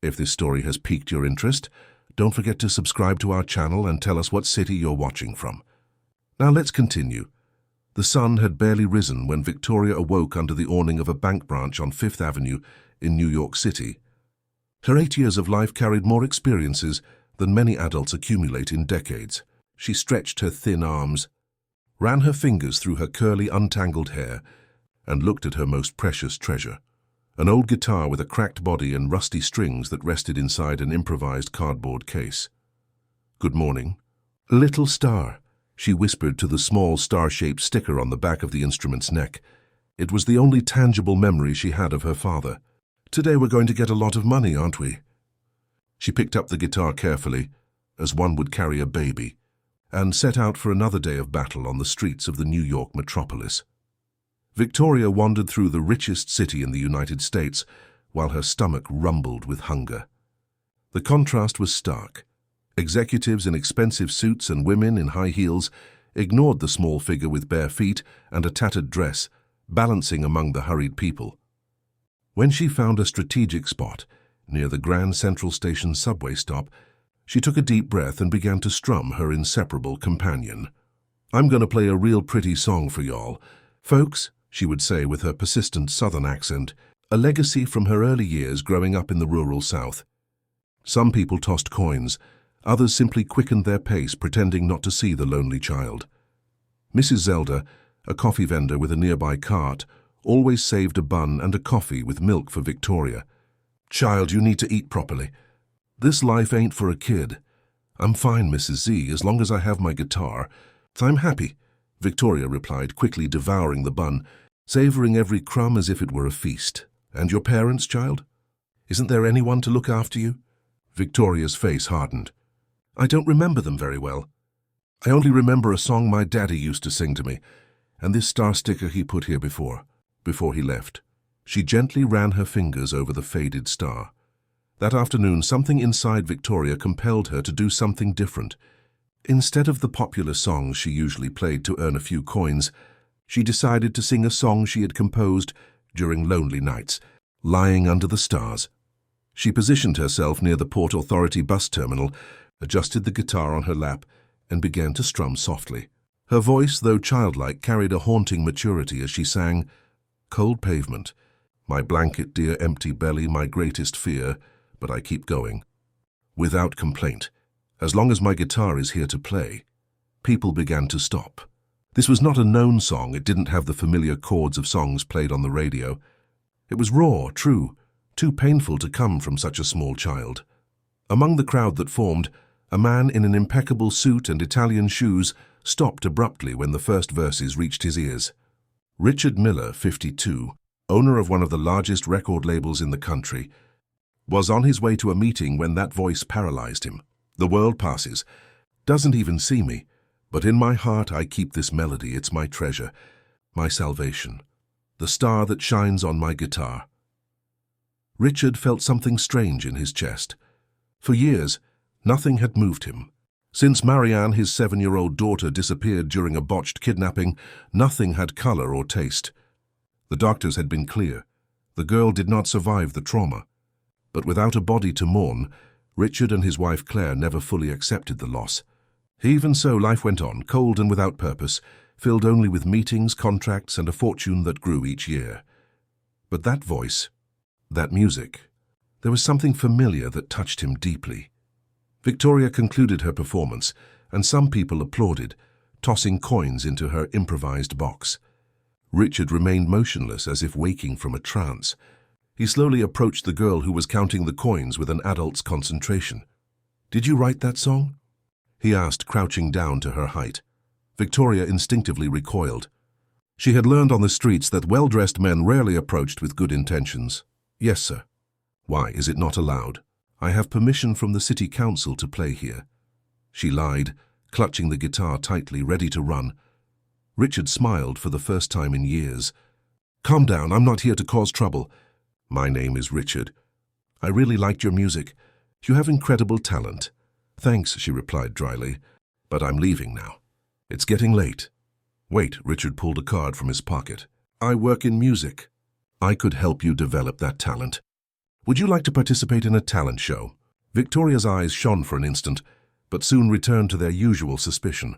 If this story has piqued your interest, don't forget to subscribe to our channel and tell us what city you're watching from. Now let's continue. The sun had barely risen when Victoria awoke under the awning of a bank branch on Fifth Avenue in New York City. Her 8 years of life carried more experiences than many adults accumulate in decades. She stretched her thin arms, ran her fingers through her curly, untangled hair, and looked at her most precious treasure, an old guitar with a cracked body and rusty strings that rested inside an improvised cardboard case. "Good morning." "Little star," she whispered to the small star-shaped sticker on the back of the instrument's neck. It was the only tangible memory she had of her father. "Today we're going to get a lot of money, aren't we?" She picked up the guitar carefully, as one would carry a baby, and set out for another day of battle on the streets of the New York metropolis. Victoria wandered through the richest city in the United States, while her stomach rumbled with hunger. The contrast was stark. Executives in expensive suits and women in high heels ignored the small figure with bare feet and a tattered dress, balancing among the hurried people. When she found a strategic spot near the Grand Central Station subway stop, she took a deep breath and began to strum her inseparable companion. "I'm going to play a real pretty song for y'all, folks," she would say with her persistent Southern accent, a legacy from her early years growing up in the rural South. Some people tossed coins, others simply quickened their pace, pretending not to see the lonely child. Mrs. Zelda, a coffee vendor with a nearby cart, always saved a bun and a coffee with milk for Victoria. "Child, you need to eat properly. This life ain't for a kid." "I'm fine, Mrs. Z, as long as I have my guitar. I'm happy," Victoria replied, quickly devouring the bun, savoring every crumb as if it were a feast. "And your parents, child? Isn't there anyone to look after you?" Victoria's face hardened. "I don't remember them very well. I only remember a song my daddy used to sing to me, and this star sticker he put here before he left." She gently ran her fingers over the faded star. That afternoon, something inside Victoria compelled her to do something different. Instead of the popular songs she usually played to earn a few coins, she decided to sing a song she had composed during lonely nights, lying under the stars. She positioned herself near the Port Authority bus terminal, adjusted the guitar on her lap, and began to strum softly. Her voice, though childlike, carried a haunting maturity as she sang, "Cold pavement, my blanket, dear empty belly, my greatest fear, but I keep going. Without complaint, as long as my guitar is here to play." People began to stop. This was not a known song. It didn't have the familiar chords of songs played on the radio. It was raw, true, too painful to come from such a small child. Among the crowd that formed, a man in an impeccable suit and Italian shoes stopped abruptly when the first verses reached his ears. Richard Miller, 52, owner of one of the largest record labels in the country, was on his way to a meeting when that voice paralyzed him. "The world passes, doesn't even see me, but in my heart I keep this melody. It's my treasure, my salvation, the star that shines on my guitar." Richard felt something strange in his chest. For years, nothing had moved him. Since Marianne, his 7-year-old daughter, disappeared during a botched kidnapping, nothing had color or taste. The doctors had been clear. The girl did not survive the trauma. But without a body to mourn, Richard and his wife Claire never fully accepted the loss. Even so, life went on, cold and without purpose, filled only with meetings, contracts, and a fortune that grew each year. But that voice, that music, there was something familiar that touched him deeply. Victoria concluded her performance, and some people applauded, tossing coins into her improvised box. Richard remained motionless, as if waking from a trance. He slowly approached the girl who was counting the coins with an adult's concentration. "Did you write that song?" he asked, crouching down to her height. Victoria instinctively recoiled. She had learned on the streets that well-dressed men rarely approached with good intentions. "Yes, sir." "Why, is it not allowed?" "I have permission from the city council to play here." She lied, clutching the guitar tightly, ready to run. Richard smiled for the first time in years. "Calm down, I'm not here to cause trouble." "My name is Richard. I really liked your music. You have incredible talent." "Thanks," she replied dryly, "but I'm leaving now. It's getting late." "Wait," Richard pulled a card from his pocket. "I work in music. I could help you develop that talent. Would you like to participate in a talent show? Victoria's eyes shone for an instant, but soon returned to their usual suspicion.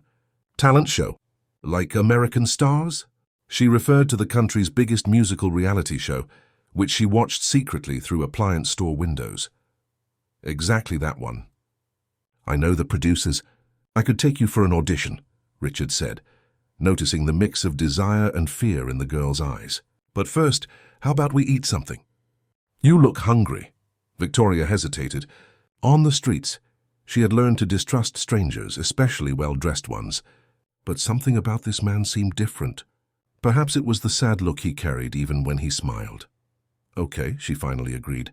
Talent show? Like American Stars? She referred to the country's biggest musical reality show, which she watched secretly through appliance store windows. Exactly that one. I know the producers. I could take you for an audition, Richard said, noticing the mix of desire and fear in the girl's eyes. But first, how about we eat something? You look hungry. Victoria hesitated. On the streets, she had learned to distrust strangers, especially well-dressed ones. But something about this man seemed different. Perhaps it was the sad look he carried even when he smiled. Okay, she finally agreed.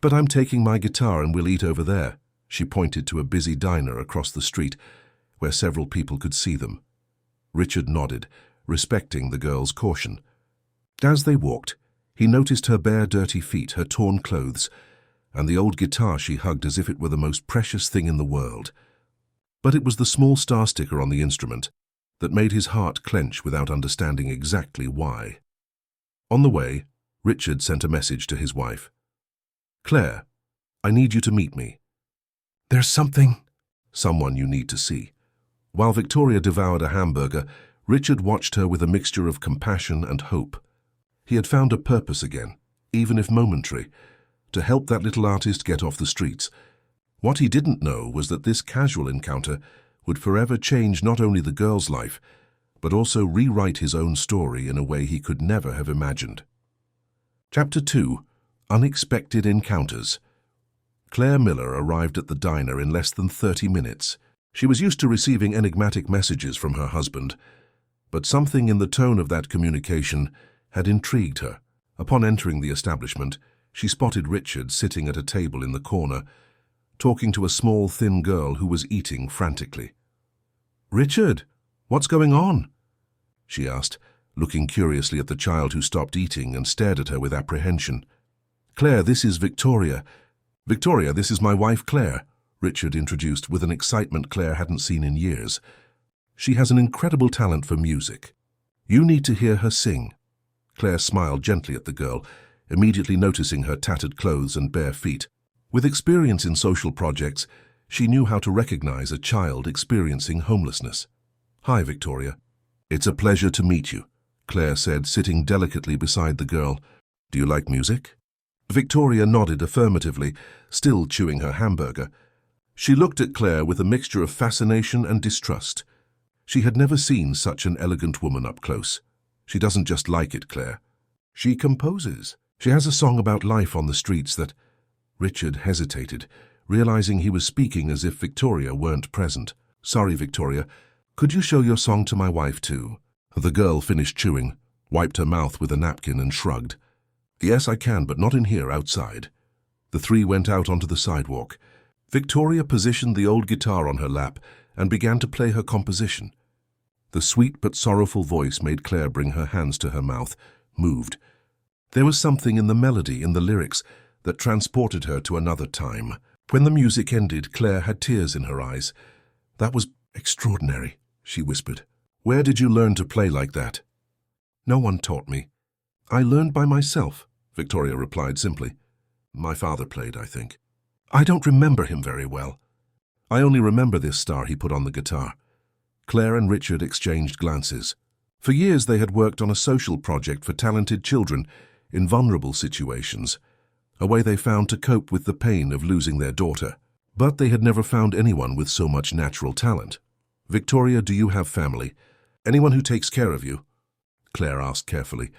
But I'm taking my guitar and we'll eat over there. She pointed to a busy diner across the street, where several people could see them. Richard nodded, respecting the girl's caution. As they walked, he noticed her bare, dirty feet, her torn clothes, and the old guitar she hugged as if it were the most precious thing in the world. But it was the small star sticker on the instrument that made his heart clench without understanding exactly why. On the way, Richard sent a message to his wife. Claire, I need you to meet me. There's someone you need to see. While Victoria devoured a hamburger, Richard watched her with a mixture of compassion and hope. He had found a purpose again, even if momentary, to help that little artist get off the streets. What he didn't know was that this casual encounter would forever change not only the girl's life, but also rewrite his own story in a way he could never have imagined. Chapter 2. Unexpected Encounters. Claire Miller arrived at the diner in less than 30 minutes. She was used to receiving enigmatic messages from her husband, but something in the tone of that communication had intrigued her. Upon entering the establishment, she spotted Richard sitting at a table in the corner, talking to a small, thin girl who was eating frantically. "Richard, what's going on?" she asked, looking curiously at the child who stopped eating and stared at her with apprehension. "Claire, this is Victoria. Victoria, this is my wife Claire," Richard introduced with an excitement Claire hadn't seen in years. "She has an incredible talent for music. You need to hear her sing." Claire smiled gently at the girl, immediately noticing her tattered clothes and bare feet. With experience in social projects, she knew how to recognize a child experiencing homelessness. "Hi, Victoria. It's a pleasure to meet you," Claire said, sitting delicately beside the girl. "Do you like music?" Victoria nodded affirmatively, still chewing her hamburger. She looked at Claire with a mixture of fascination and distrust. She had never seen such an elegant woman up close. "She doesn't just like it, Claire. She composes. She has a song about life on the streets that—" Richard hesitated, realizing he was speaking as if Victoria weren't present. "Sorry, Victoria. Could you show your song to my wife, too?" The girl finished chewing, wiped her mouth with a napkin and shrugged. "Yes, I can, but not in here, outside." The three went out onto the sidewalk. Victoria positioned the old guitar on her lap and began to play her composition. The sweet but sorrowful voice made Claire bring her hands to her mouth, moved. There was something in the melody, in the lyrics, that transported her to another time. When the music ended, Claire had tears in her eyes. "That was extraordinary," she whispered. "Where did you learn to play like that?" "No one taught me. I learned by myself," Victoria replied simply. "My father played, I think. I don't remember him very well. I only remember this star he put on the guitar." Claire and Richard exchanged glances. For years they had worked on a social project for talented children in vulnerable situations, a way they found to cope with the pain of losing their daughter. But they had never found anyone with so much natural talent. "Victoria, do you have family? Anyone who takes care of you?" Claire asked carefully.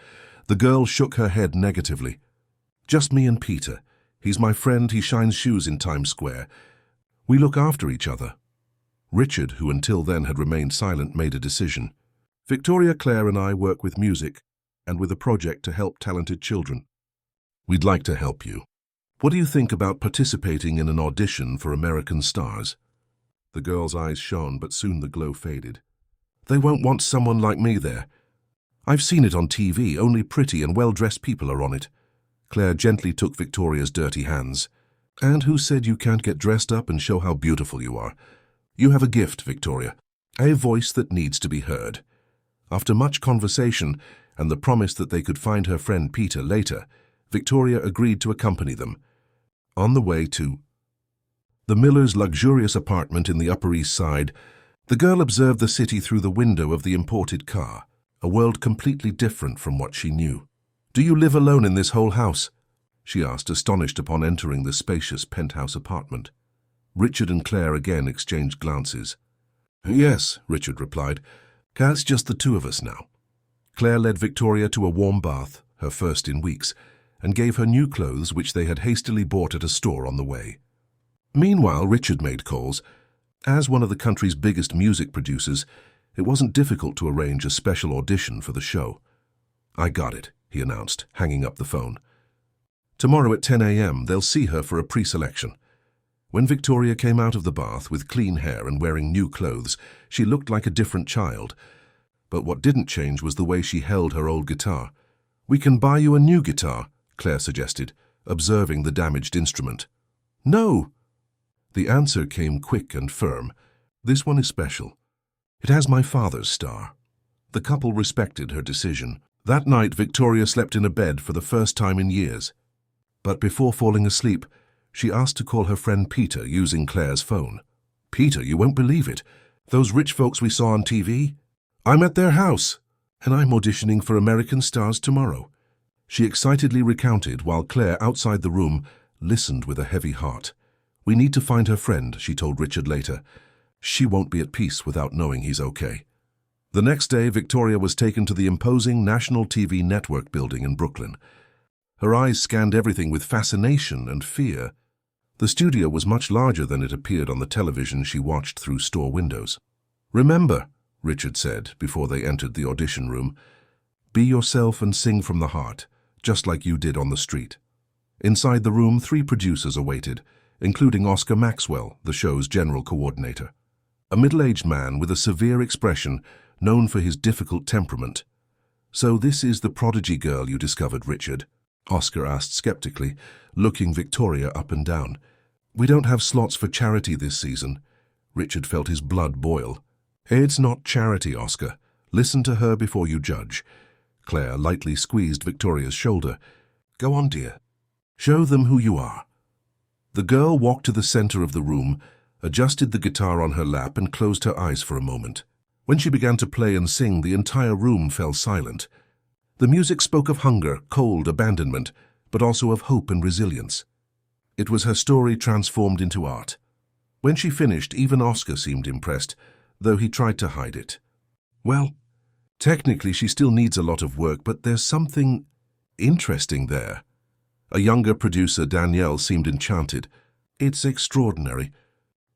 The girl shook her head negatively. "Just me and Peter. He's my friend, he shines shoes in Times Square. We look after each other." Richard, who until then had remained silent, made a decision. "Victoria, Claire and I work with music and with a project to help talented children. We'd like to help you. What do you think about participating in an audition for American Stars?" The girl's eyes shone, but soon the glow faded. "They won't want someone like me there. I've seen it on TV, only pretty and well-dressed people are on it." Claire gently took Victoria's dirty hands. "And who said you can't get dressed up and show how beautiful you are? You have a gift, Victoria, a voice that needs to be heard." After much conversation and the promise that they could find her friend Peter later, Victoria agreed to accompany them. On the way to the Millers' luxurious apartment in the Upper East Side, the girl observed the city through the window of the imported car, a world completely different from what she knew. "Do you live alone in this whole house?" she asked, astonished upon entering the spacious penthouse apartment. Richard and Claire again exchanged glances. "Yes," Richard replied. "It's just the two of us now." Claire led Victoria to a warm bath, her first in weeks, and gave her new clothes which they had hastily bought at a store on the way. Meanwhile, Richard made calls. As one of the country's biggest music producers, it wasn't difficult to arrange a special audition for the show. "I got it," he announced, hanging up the phone. "Tomorrow at 10 a.m. they'll see her for a pre-selection." When Victoria came out of the bath with clean hair and wearing new clothes, she looked like a different child. But what didn't change was the way she held her old guitar. "We can buy you a new guitar," Claire suggested, observing the damaged instrument. "No!" The answer came quick and firm. "This one is special. It has my father's star." The couple respected her decision. That night, Victoria slept in a bed for the first time in years. But before falling asleep, she asked to call her friend Peter using Claire's phone. "Peter, you won't believe it. Those rich folks we saw on TV? I'm at their house, and I'm auditioning for American Stars tomorrow." She excitedly recounted while Claire, outside the room, listened with a heavy heart. "We need to find her friend," she told Richard later. "She won't be at peace without knowing he's okay." The next day, Victoria was taken to the imposing National TV Network building in Brooklyn. Her eyes scanned everything with fascination and fear. The studio was much larger than it appeared on the television she watched through store windows. "Remember," Richard said before they entered the audition room, "be yourself and sing from the heart, just like you did on the street." Inside the room, 3 producers awaited, including Oscar Maxwell, the show's general coordinator. A middle-aged man with a severe expression, known for his difficult temperament. "So this is the prodigy girl you discovered, Richard?" Oscar asked skeptically, looking Victoria up and down. "We don't have slots for charity this season." Richard felt his blood boil. "It's not charity, Oscar. Listen to her before you judge." Claire lightly squeezed Victoria's shoulder. "Go on, dear. Show them who you are." The girl walked to the center of the room, adjusted the guitar on her lap, and closed her eyes for a moment. When she began to play and sing, the entire room fell silent. The music spoke of hunger, cold, abandonment, but also of hope and resilience. It was her story transformed into art. When she finished, even Oscar seemed impressed, though he tried to hide it. "Well, technically she still needs a lot of work, but there's something interesting there." A younger producer, Danielle, seemed enchanted. "It's extraordinary.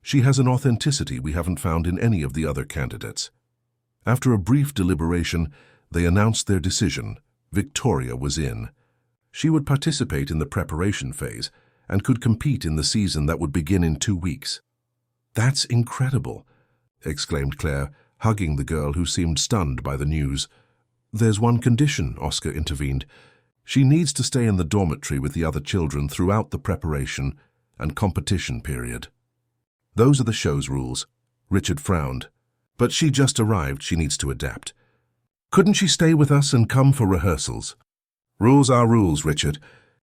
She has an authenticity we haven't found in any of the other candidates." After a brief deliberation, they announced their decision. Victoria was in. She would participate in the preparation phase and could compete in the season that would begin in 2 weeks. "That's incredible," exclaimed Claire, hugging the girl who seemed stunned by the news. "There's one condition," Oscar intervened. "She needs to stay in the dormitory with the other children throughout the preparation and competition period." "Those are the show's rules." Richard frowned. "But she just arrived. She needs to adapt." "Couldn't she stay with us and come for rehearsals?" "Rules are rules, Richard.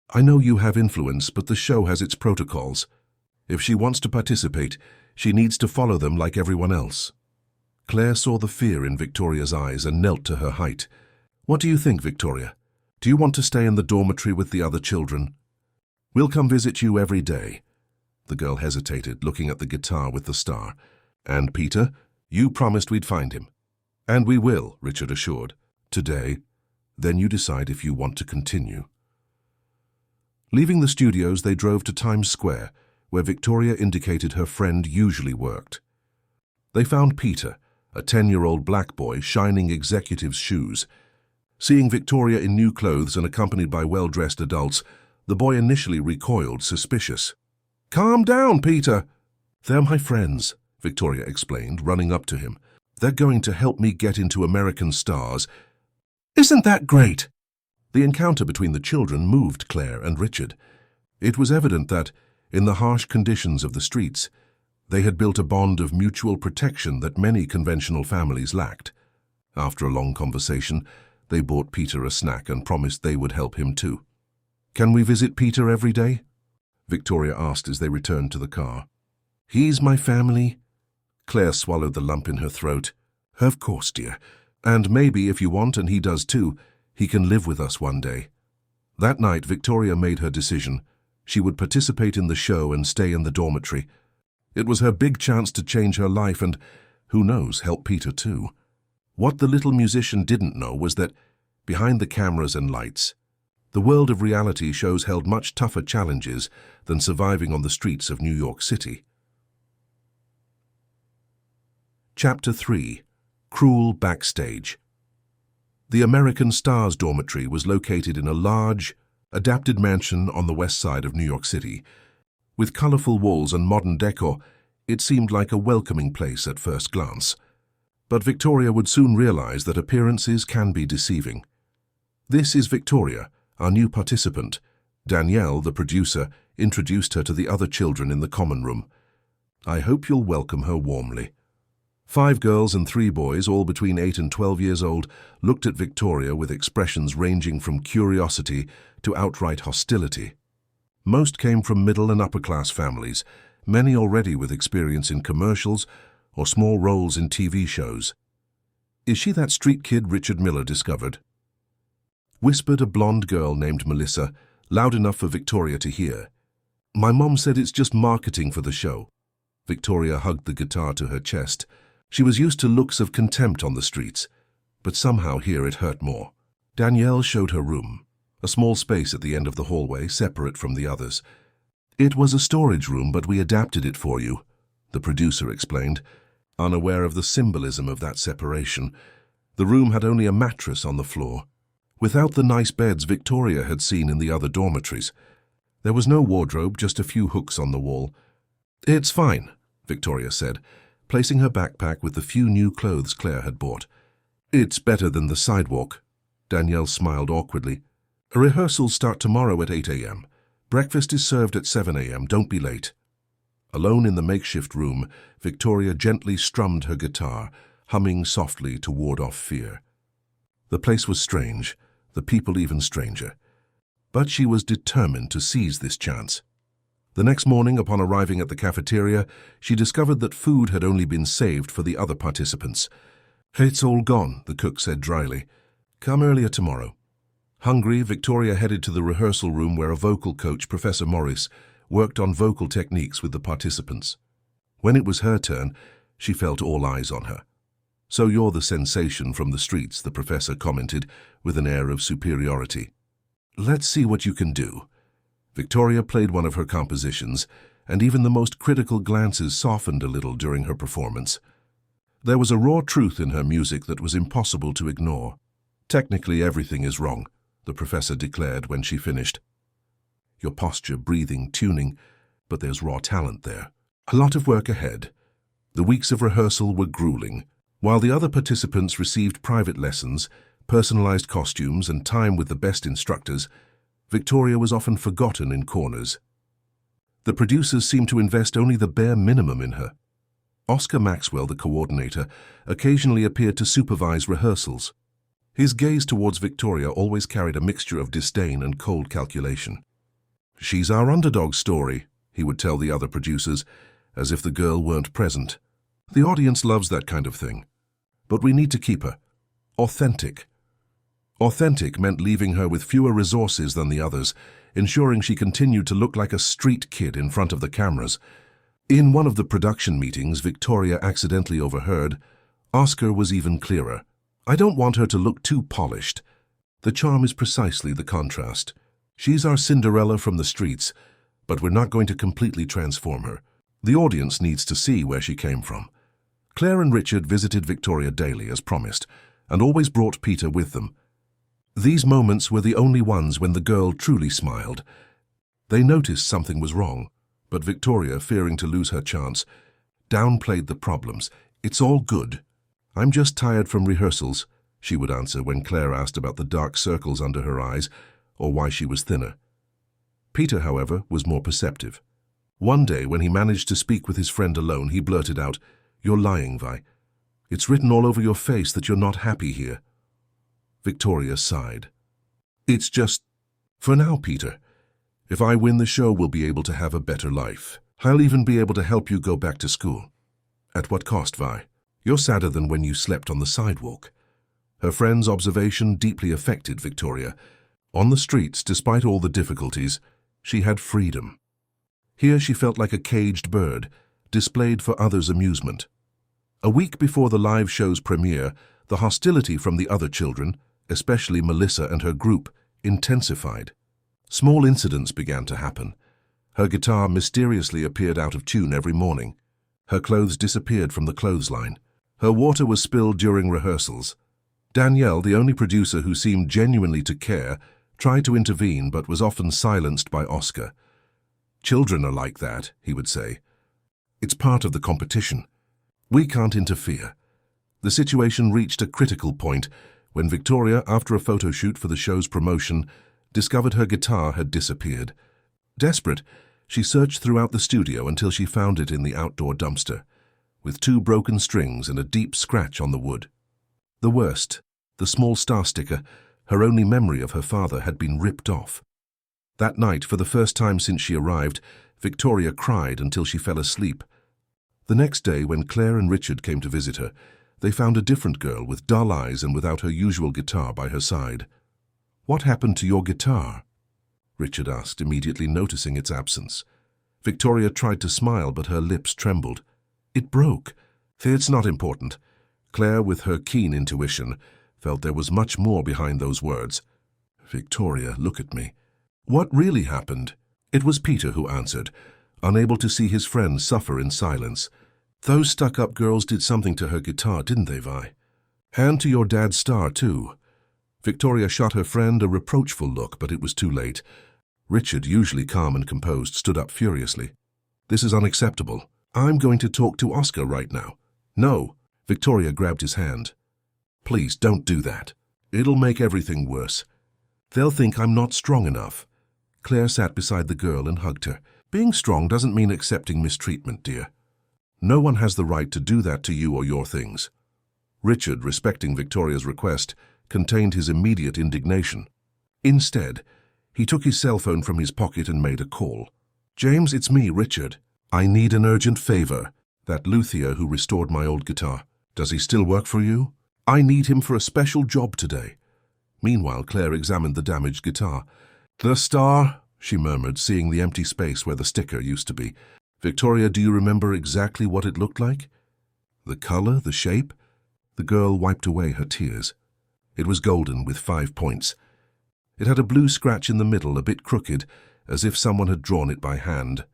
I know you have influence, but the show has its protocols. If she wants to participate, she needs to follow them like everyone else." Claire saw the fear in Victoria's eyes and knelt to her height. "What do you think, Victoria? Do you want to stay in the dormitory with the other children?" "We'll come visit you every day." The girl hesitated, looking at the guitar with the star. "And Peter, you promised we'd find him." "And we will," Richard assured. "Today. Then you decide if you want to continue." Leaving the studios, they drove to Times Square, where Victoria indicated her friend usually worked. They found Peter, a 10-year-old black boy, shining executive's shoes. Seeing Victoria in new clothes and accompanied by well-dressed adults, the boy initially recoiled, suspicious. "Calm down, Peter." "They're my friends," Victoria explained, running up to him. "They're going to help me get into American Stars." "Isn't that great?" The encounter between the children moved Claire and Richard. It was evident that, in the harsh conditions of the streets, they had built a bond of mutual protection that many conventional families lacked. After a long conversation, they bought Peter a snack and promised they would help him too. Can we visit Peter every day? Victoria asked as they returned to the car. He's my family. Claire swallowed the lump in her throat. Of course, dear. And maybe, if you want, and he does too, he can live with us one day. That night, Victoria made her decision. She would participate in the show and stay in the dormitory. It was her big chance to change her life and, who knows, help Peter too. What the little musician didn't know was that, behind the cameras and lights, the world of reality shows held much tougher challenges than surviving on the streets of New York City. Chapter 3. Cruel Backstage. The American Stars dormitory was located in a large, adapted mansion on the west side of New York City. With colorful walls and modern decor, it seemed like a welcoming place at first glance. But Victoria would soon realize that appearances can be deceiving. This is Victoria, our new participant. Danielle, the producer, introduced her to the other children in the common room. I hope you'll welcome her warmly. 5 girls and 3 boys, all between 8 and 12 years old, looked at Victoria with expressions ranging from curiosity to outright hostility. Most came from middle and upper-class families, many already with experience in commercials or small roles in TV shows. Is she that street kid Richard Miller discovered? Whispered a blonde girl named Melissa, loud enough for Victoria to hear. My mom said it's just marketing for the show. Victoria hugged the guitar to her chest. She was used to looks of contempt on the streets, but somehow here it hurt more. Danielle showed her room, a small space at the end of the hallway, separate from the others. It was a storage room, but we adapted it for you, the producer explained, unaware of the symbolism of that separation. The room had only a mattress on the floor, without the nice beds Victoria had seen in the other dormitories. There was no wardrobe, just a few hooks on the wall. It's fine, Victoria said, placing her backpack with the few new clothes Claire had bought. It's better than the sidewalk. Danielle smiled awkwardly. Rehearsals start tomorrow at 8 a.m. Breakfast is served at 7 a.m. Don't be late. Alone in the makeshift room, Victoria gently strummed her guitar, humming softly to ward off fear. The place was strange, the people even stranger. But she was determined to seize this chance. The next morning, upon arriving at the cafeteria, she discovered that food had only been saved for the other participants. It's all gone, the cook said dryly. Come earlier tomorrow. Hungry, Victoria headed to the rehearsal room where a vocal coach, Professor Morris, worked on vocal techniques with the participants. When it was her turn, she felt all eyes on her. So you're the sensation from the streets, the professor commented with an air of superiority. Let's see what you can do. Victoria played one of her compositions, and even the most critical glances softened a little during her performance. There was a raw truth in her music that was impossible to ignore. Technically, everything is wrong, the professor declared when she finished. Your posture, breathing, tuning, but there's raw talent there. A lot of work ahead. The weeks of rehearsal were grueling. While the other participants received private lessons, personalized costumes, and time with the best instructors, Victoria was often forgotten in corners. The producers seemed to invest only the bare minimum in her. Oscar Maxwell, the coordinator, occasionally appeared to supervise rehearsals. His gaze towards Victoria always carried a mixture of disdain and cold calculation. She's our underdog story, he would tell the other producers, as if the girl weren't present. The audience loves that kind of thing. But we need to keep her authentic. Authentic meant leaving her with fewer resources than the others, ensuring she continued to look like a street kid in front of the cameras. In one of the production meetings Victoria accidentally overheard, Oscar was even clearer. I don't want her to look too polished. The charm is precisely the contrast. She's our Cinderella from the streets, but we're not going to completely transform her. The audience needs to see where she came from. Claire and Richard visited Victoria daily, as promised, and always brought Peter with them. These moments were the only ones when the girl truly smiled. They noticed something was wrong, but Victoria, fearing to lose her chance, downplayed the problems. It's all good. I'm just tired from rehearsals, she would answer when Claire asked about the dark circles under her eyes or why she was thinner. Peter, however, was more perceptive. One day, when he managed to speak with his friend alone, he blurted out, "You're lying, Vi. It's written all over your face that you're not happy here." Victoria sighed. "It's just, for now, Peter. If I win the show, we'll be able to have a better life. I'll even be able to help you go back to school. At what cost, Vi? You're sadder than when you slept on the sidewalk. Her friend's observation deeply affected Victoria. On the streets, despite all the difficulties, she had freedom. Here she felt like a caged bird, displayed for others' amusement. A week before the live show's premiere, the hostility from the other children, especially Melissa and her group, intensified. Small incidents began to happen. Her guitar mysteriously appeared out of tune every morning. Her clothes disappeared from the clothesline. Her water was spilled during rehearsals. Danielle, the only producer who seemed genuinely to care, tried to intervene but was often silenced by Oscar. "Children are like that," he would say. "It's part of the competition. We can't interfere." The situation reached a critical point when Victoria, after a photo shoot for the show's promotion, discovered her guitar had disappeared. Desperate, she searched throughout the studio until she found it in the outdoor dumpster, with 2 broken strings and a deep scratch on the wood. The worst, the small star sticker, her only memory of her father, had been ripped off. That night, for the first time since she arrived, Victoria cried until she fell asleep. The next day, when Claire and Richard came to visit her, they found a different girl with dull eyes and without her usual guitar by her side. "What happened to your guitar?" Richard asked, immediately noticing its absence. Victoria tried to smile, but her lips trembled. "It broke." "It's not important." Claire, with her keen intuition, felt there was much more behind those words. "Victoria, look at me. What really happened?" It was Peter who answered, unable to see his friend suffer in silence. "Those stuck-up girls did something to her guitar, didn't they, Vi? And to your dad's star, too." Victoria shot her friend a reproachful look, but it was too late. Richard, usually calm and composed, stood up furiously. "This is unacceptable. I'm going to talk to Oscar right now." "No." Victoria grabbed his hand. "Please, don't do that. It'll make everything worse. They'll think I'm not strong enough." Claire sat beside the girl and hugged her. "Being strong doesn't mean accepting mistreatment, dear. No one has the right to do that to you or your things." Richard, respecting Victoria's request, contained his immediate indignation. Instead, he took his cell phone from his pocket and made a call. "James, it's me, Richard. I need an urgent favor. That luthier who restored my old guitar. Does he still work for you? I need him for a special job today." Meanwhile, Claire examined the damaged guitar. "The star," she murmured, seeing the empty space where the sticker used to be. "Victoria, do you remember exactly what it looked like? The color, the shape?" The girl wiped away her tears. It was golden with 5 points. It had a blue scratch in the middle, a bit crooked, as if someone had drawn it by hand.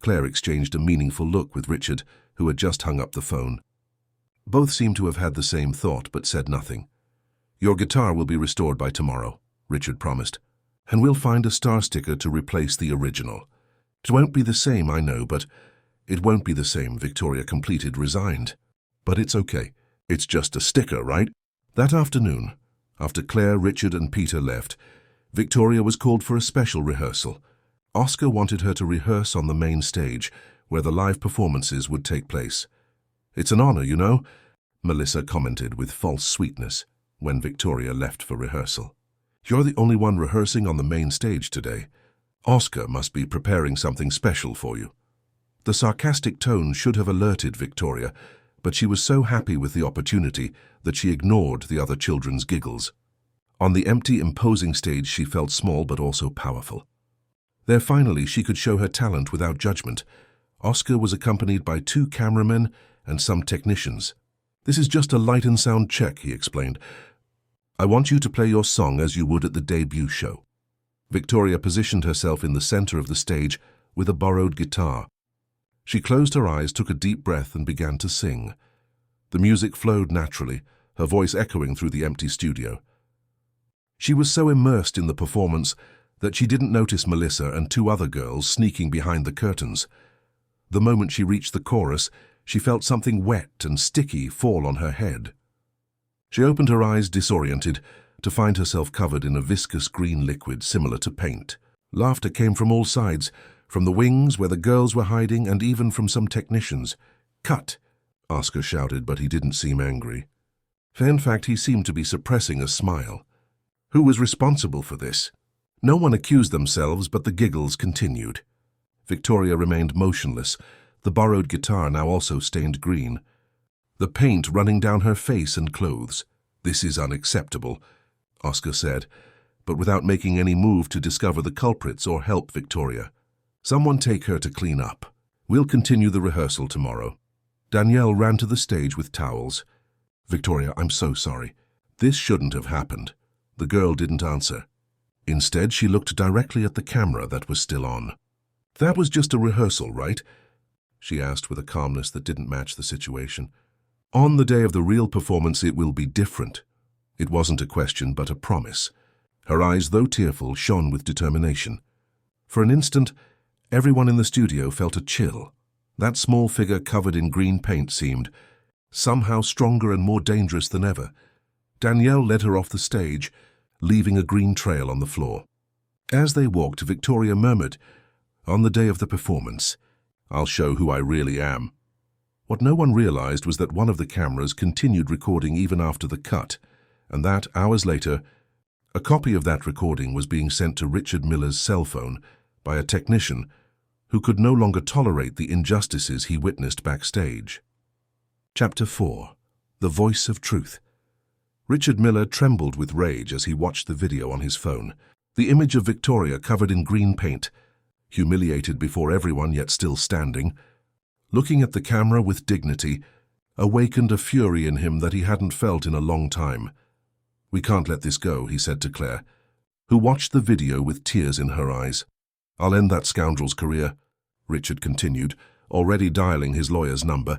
Claire exchanged a meaningful look with Richard, who had just hung up the phone. Both seemed to have had the same thought, but said nothing. "Your guitar will be restored by tomorrow," Richard promised, "and we'll find a star sticker to replace the original. It won't be the same, I know, but it won't be the same," Victoria completed, resigned. "But it's okay. It's just a sticker, right?" That afternoon, after Claire, Richard, and Peter left, Victoria was called for a special rehearsal. Oscar wanted her to rehearse on the main stage, where the live performances would take place. "It's an honor, you know," Melissa commented with false sweetness when Victoria left for rehearsal. "You're the only one rehearsing on the main stage today. Oscar must be preparing something special for you." The sarcastic tone should have alerted Victoria, but she was so happy with the opportunity that she ignored the other children's giggles. On the empty, imposing stage, she felt small but also powerful. There finally she could show her talent without judgment. Oscar was accompanied by 2 cameramen and some technicians. "This is just a light and sound check," he explained. "I want you to play your song as you would at the debut show." Victoria positioned herself in the center of the stage with a borrowed guitar. She closed her eyes, took a deep breath, and began to sing. The music flowed naturally, her voice echoing through the empty studio. She was so immersed in the performance that she didn't notice Melissa and 2 other girls sneaking behind the curtains. The moment she reached the chorus, she felt something wet and sticky fall on her head. She opened her eyes disoriented to find herself covered in a viscous green liquid similar to paint. Laughter came from all sides, from the wings where the girls were hiding and even from some technicians. "Cut!" Oscar shouted, but he didn't seem angry. In fact, he seemed to be suppressing a smile. Who was responsible for this? No one accused themselves, but the giggles continued. Victoria remained motionless, the borrowed guitar now also stained green. The paint running down her face and clothes. "This is unacceptable," Oscar said, but without making any move to discover the culprits or help Victoria. "Someone take her to clean up. We'll continue the rehearsal tomorrow." Danielle ran to the stage with towels. "Victoria, I'm so sorry. This shouldn't have happened." The girl didn't answer. Instead, she looked directly at the camera that was still on. "That was just a rehearsal, right?" she asked with a calmness that didn't match the situation. "On the day of the real performance, it will be different." It wasn't a question, but a promise. Her eyes, though tearful, shone with determination. For an instant, everyone in the studio felt a chill. That small figure covered in green paint seemed somehow stronger and more dangerous than ever. Danielle led her off the stage, leaving a green trail on the floor. As they walked, Victoria murmured, "On the day of the performance, I'll show who I really am." What no one realized was that one of the cameras continued recording even after the cut, and that, hours later, a copy of that recording was being sent to Richard Miller's cell phone by a technician who could no longer tolerate the injustices he witnessed backstage. Chapter 4. The Voice of Truth. Richard Miller trembled with rage as he watched the video on his phone. The image of Victoria covered in green paint, humiliated before everyone yet still standing, looking at the camera with dignity, awakened a fury in him that he hadn't felt in a long time. "We can't let this go," he said to Claire, who watched the video with tears in her eyes. "I'll end that scoundrel's career," Richard continued, already dialing his lawyer's number.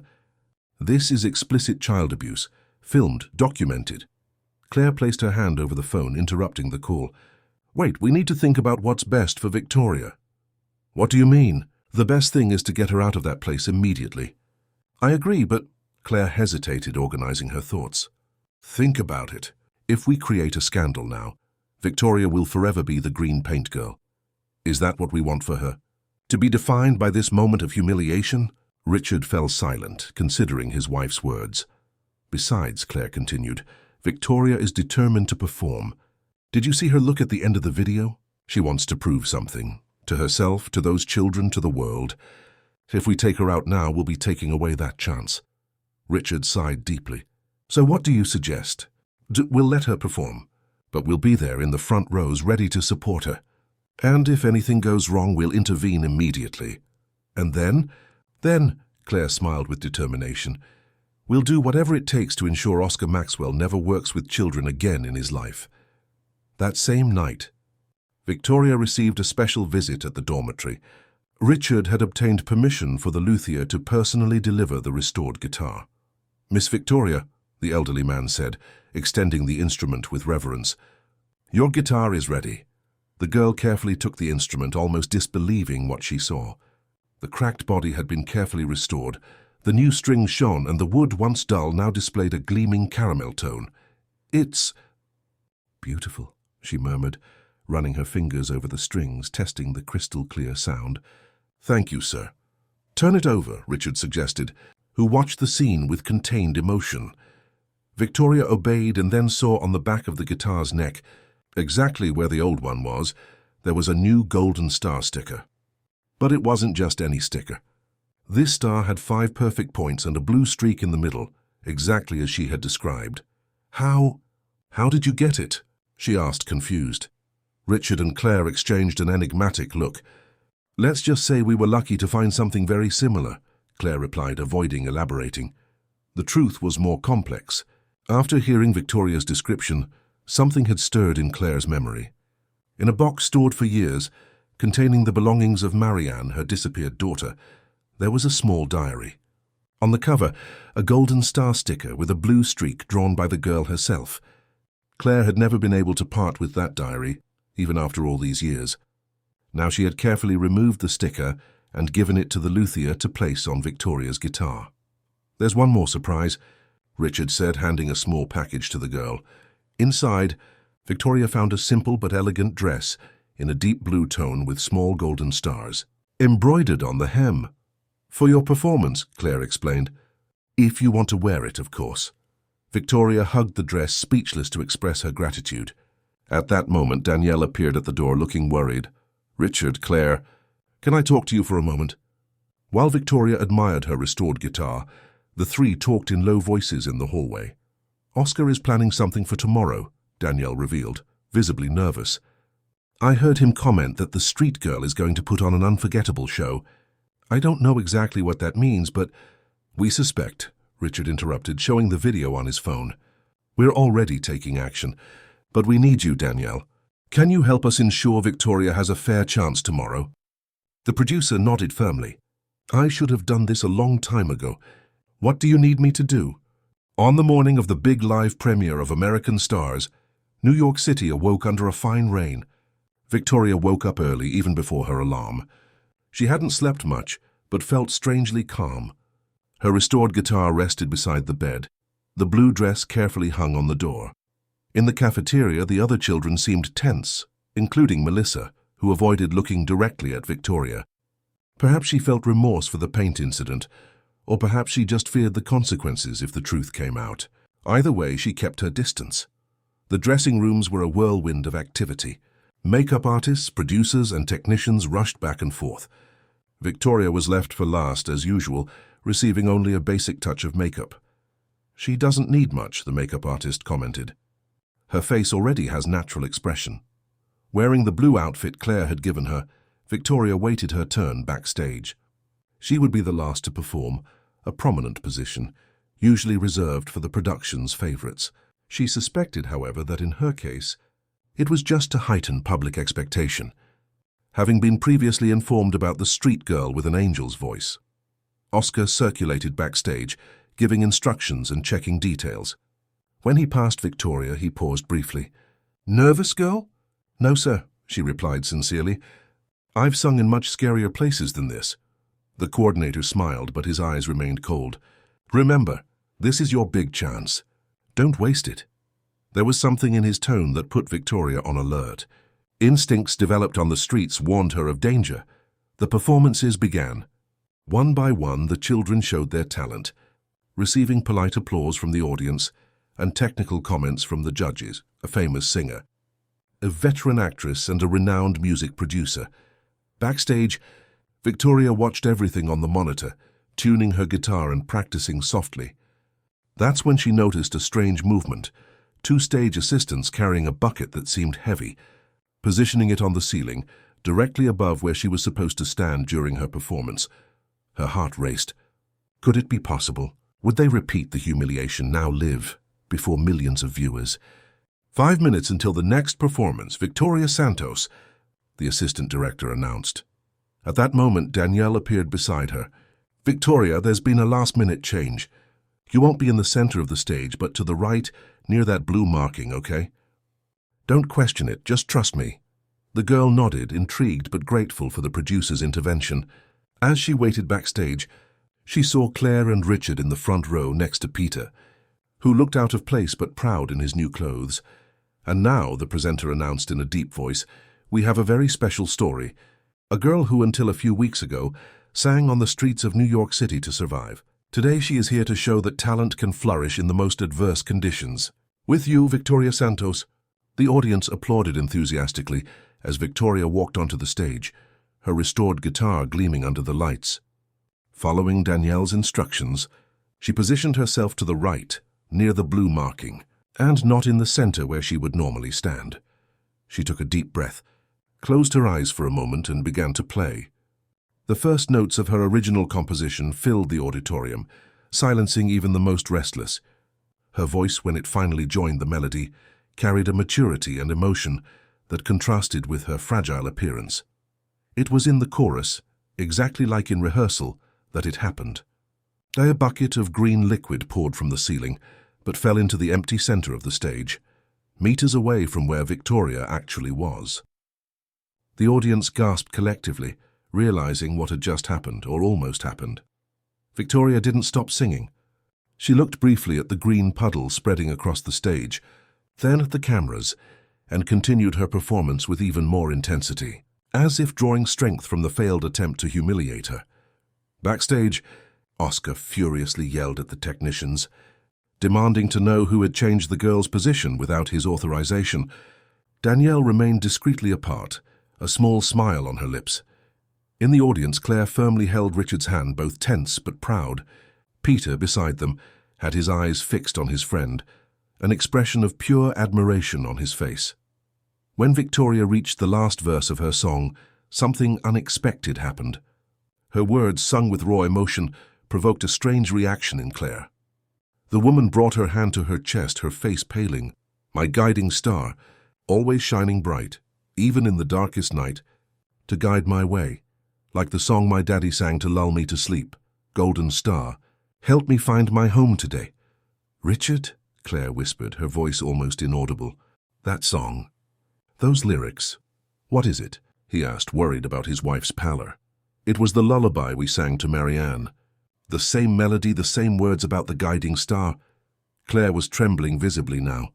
"This is explicit child abuse, filmed, documented." Claire placed her hand over the phone, interrupting the call. "Wait, we need to think about what's best for Victoria." "What do you mean?" "The best thing is to get her out of that place immediately." "I agree, but—" Claire hesitated, organizing her thoughts. "Think about it. If we create a scandal now, Victoria will forever be the green paint girl. Is that what we want for her? To be defined by this moment of humiliation?" Richard fell silent, considering his wife's words. "Besides," Claire continued, "Victoria is determined to perform. Did you see her look at the end of the video? She wants to prove something. To herself, to those children, to the world. If we take her out now, we'll be taking away that chance." Richard sighed deeply. "So what do you suggest?" "We'll let her perform, but we'll be there in the front rows ready to support her. And if anything goes wrong, we'll intervene immediately. And then, Claire smiled with determination, "we'll do whatever it takes to ensure Oscar Maxwell never works with children again in his life." That same night, Victoria received a special visit at the dormitory. Richard had obtained permission for the luthier to personally deliver the restored guitar. "Miss Victoria," the elderly man said, extending the instrument with reverence, "your guitar is ready." The girl carefully took the instrument, almost disbelieving what she saw. The cracked body had been carefully restored. The new strings shone, and the wood, once dull, now displayed a gleaming caramel tone. "It's beautiful," she murmured, running her fingers over the strings, testing the crystal-clear sound. "Thank you, sir." "Turn it over," Richard suggested, who watched the scene with contained emotion. Victoria obeyed and then saw on the back of the guitar's neck, exactly where the old one was, there was a new golden star sticker. But it wasn't just any sticker. This star had 5 perfect points and a blue streak in the middle, exactly as she had described. How did you get it?" she asked, confused. Richard and Claire exchanged an enigmatic look. "Let's just say we were lucky to find something very similar," Claire replied, avoiding elaborating. The truth was more complex. After hearing Victoria's description, something had stirred in Claire's memory. In a box stored for years, containing the belongings of Marianne, her disappeared daughter, there was a small diary. On the cover, a golden star sticker with a blue streak drawn by the girl herself. Claire had never been able to part with that diary, even after all these years. Now she had carefully removed the sticker and given it to the luthier to place on Victoria's guitar. "There's one more surprise," Richard said, handing a small package to the girl. Inside, Victoria found a simple but elegant dress in a deep blue tone with small golden stars, embroidered on the hem. "For your performance," Claire explained. "If you want to wear it, of course." Victoria hugged the dress, speechless to express her gratitude. At that moment, Danielle appeared at the door looking worried. "Richard, Claire, can I talk to you for a moment?" While Victoria admired her restored guitar, the three talked in low voices in the hallway. "Oscar is planning something for tomorrow," Danielle revealed, visibly nervous. "I heard him comment that the street girl is going to put on an unforgettable show. I don't know exactly what that means, but—" "We suspect," Richard interrupted, showing the video on his phone. "We're already taking action, but we need you, Danielle. Can you help us ensure Victoria has a fair chance tomorrow?" The producer nodded firmly. "I should have done this a long time ago. What do you need me to do?" On the morning of the big live premiere of American Stars, New York City awoke under a fine rain. Victoria woke up early, even before her alarm. She hadn't slept much, but felt strangely calm. Her restored guitar rested beside the bed. The blue dress carefully hung on the door. In the cafeteria, the other children seemed tense, including Melissa, who avoided looking directly at Victoria. Perhaps she felt remorse for the paint incident, or perhaps she just feared the consequences if the truth came out. Either way, she kept her distance. The dressing rooms were a whirlwind of activity. Makeup artists, producers, and technicians rushed back and forth. Victoria was left for last, as usual, receiving only a basic touch of makeup. "She doesn't need much," the makeup artist commented. "Her face already has natural expression." Wearing the blue outfit Claire had given her, Victoria waited her turn backstage. She would be the last to perform, a prominent position, usually reserved for the production's favorites. She suspected, however, that in her case, it was just to heighten public expectation, having been previously informed about the street girl with an angel's voice. Oscar circulated backstage, giving instructions and checking details. When he passed Victoria, he paused briefly. "Nervous, girl?" "No, sir," she replied sincerely. "I've sung in much scarier places than this." The coordinator smiled, but his eyes remained cold. "Remember, this is your big chance. Don't waste it." There was something in his tone that put Victoria on alert. Instincts developed on the streets warned her of danger. The performances began. One by one, the children showed their talent, receiving polite applause from the audience and technical comments from the judges, a famous singer, a veteran actress, and a renowned music producer. Backstage, Victoria watched everything on the monitor, tuning her guitar and practicing softly. That's when she noticed a strange movement, two stage assistants carrying a bucket that seemed heavy, positioning it on the ceiling, directly above where she was supposed to stand during her performance. Her heart raced. Could it be possible? Would they repeat the humiliation now live before millions of viewers? 5 minutes until the next performance, Victoria Santos, the assistant director announced. At that moment, Danielle appeared beside her. "Victoria, there's been a last-minute change. You won't be in the center of the stage, but to the right, near that blue marking, okay? Don't question it, just trust me." The girl nodded, intrigued but grateful for the producer's intervention. As she waited backstage, she saw Claire and Richard in the front row next to Peter, who looked out of place but proud in his new clothes. "And now," the presenter announced in a deep voice, "we have a very special story. A girl who, until a few weeks ago, sang on the streets of New York City to survive. Today she is here to show that talent can flourish in the most adverse conditions. With you, Victoria Santos." The audience applauded enthusiastically as Victoria walked onto the stage, her restored guitar gleaming under the lights. Following Danielle's instructions, she positioned herself to the right, near the blue marking, and not in the center where she would normally stand. She took a deep breath, closed her eyes for a moment, and began to play. The first notes of her original composition filled the auditorium, silencing even the most restless. Her voice, when it finally joined the melody, carried a maturity and emotion that contrasted with her fragile appearance. It was in the chorus, exactly like in rehearsal, that it happened. A bucket of green liquid poured from the ceiling, but fell into the empty center of the stage, meters away from where Victoria actually was. The audience gasped collectively, realizing what had just happened, or almost happened. Victoria didn't stop singing. She looked briefly at the green puddle spreading across the stage, then at the cameras, and continued her performance with even more intensity, as if drawing strength from the failed attempt to humiliate her. Backstage, Oscar furiously yelled at the technicians, demanding to know who had changed the girl's position without his authorization. Danielle remained discreetly apart, a small smile on her lips. In the audience, Claire firmly held Richard's hand, both tense but proud. Peter, beside them, had his eyes fixed on his friend, an expression of pure admiration on his face. When Victoria reached the last verse of her song, something unexpected happened. Her words, sung with raw emotion, provoked a strange reaction in Claire. The woman brought her hand to her chest, her face paling. "My guiding star, always shining bright, even in the darkest night, to guide my way, like the song my daddy sang to lull me to sleep, Golden Star, help me find my home today." "Richard?" Claire whispered, her voice almost inaudible. "That song, those lyrics, what is it?" he asked, worried about his wife's pallor. "It was the lullaby we sang to Marianne. The same melody, the same words about the guiding star." Claire was trembling visibly now.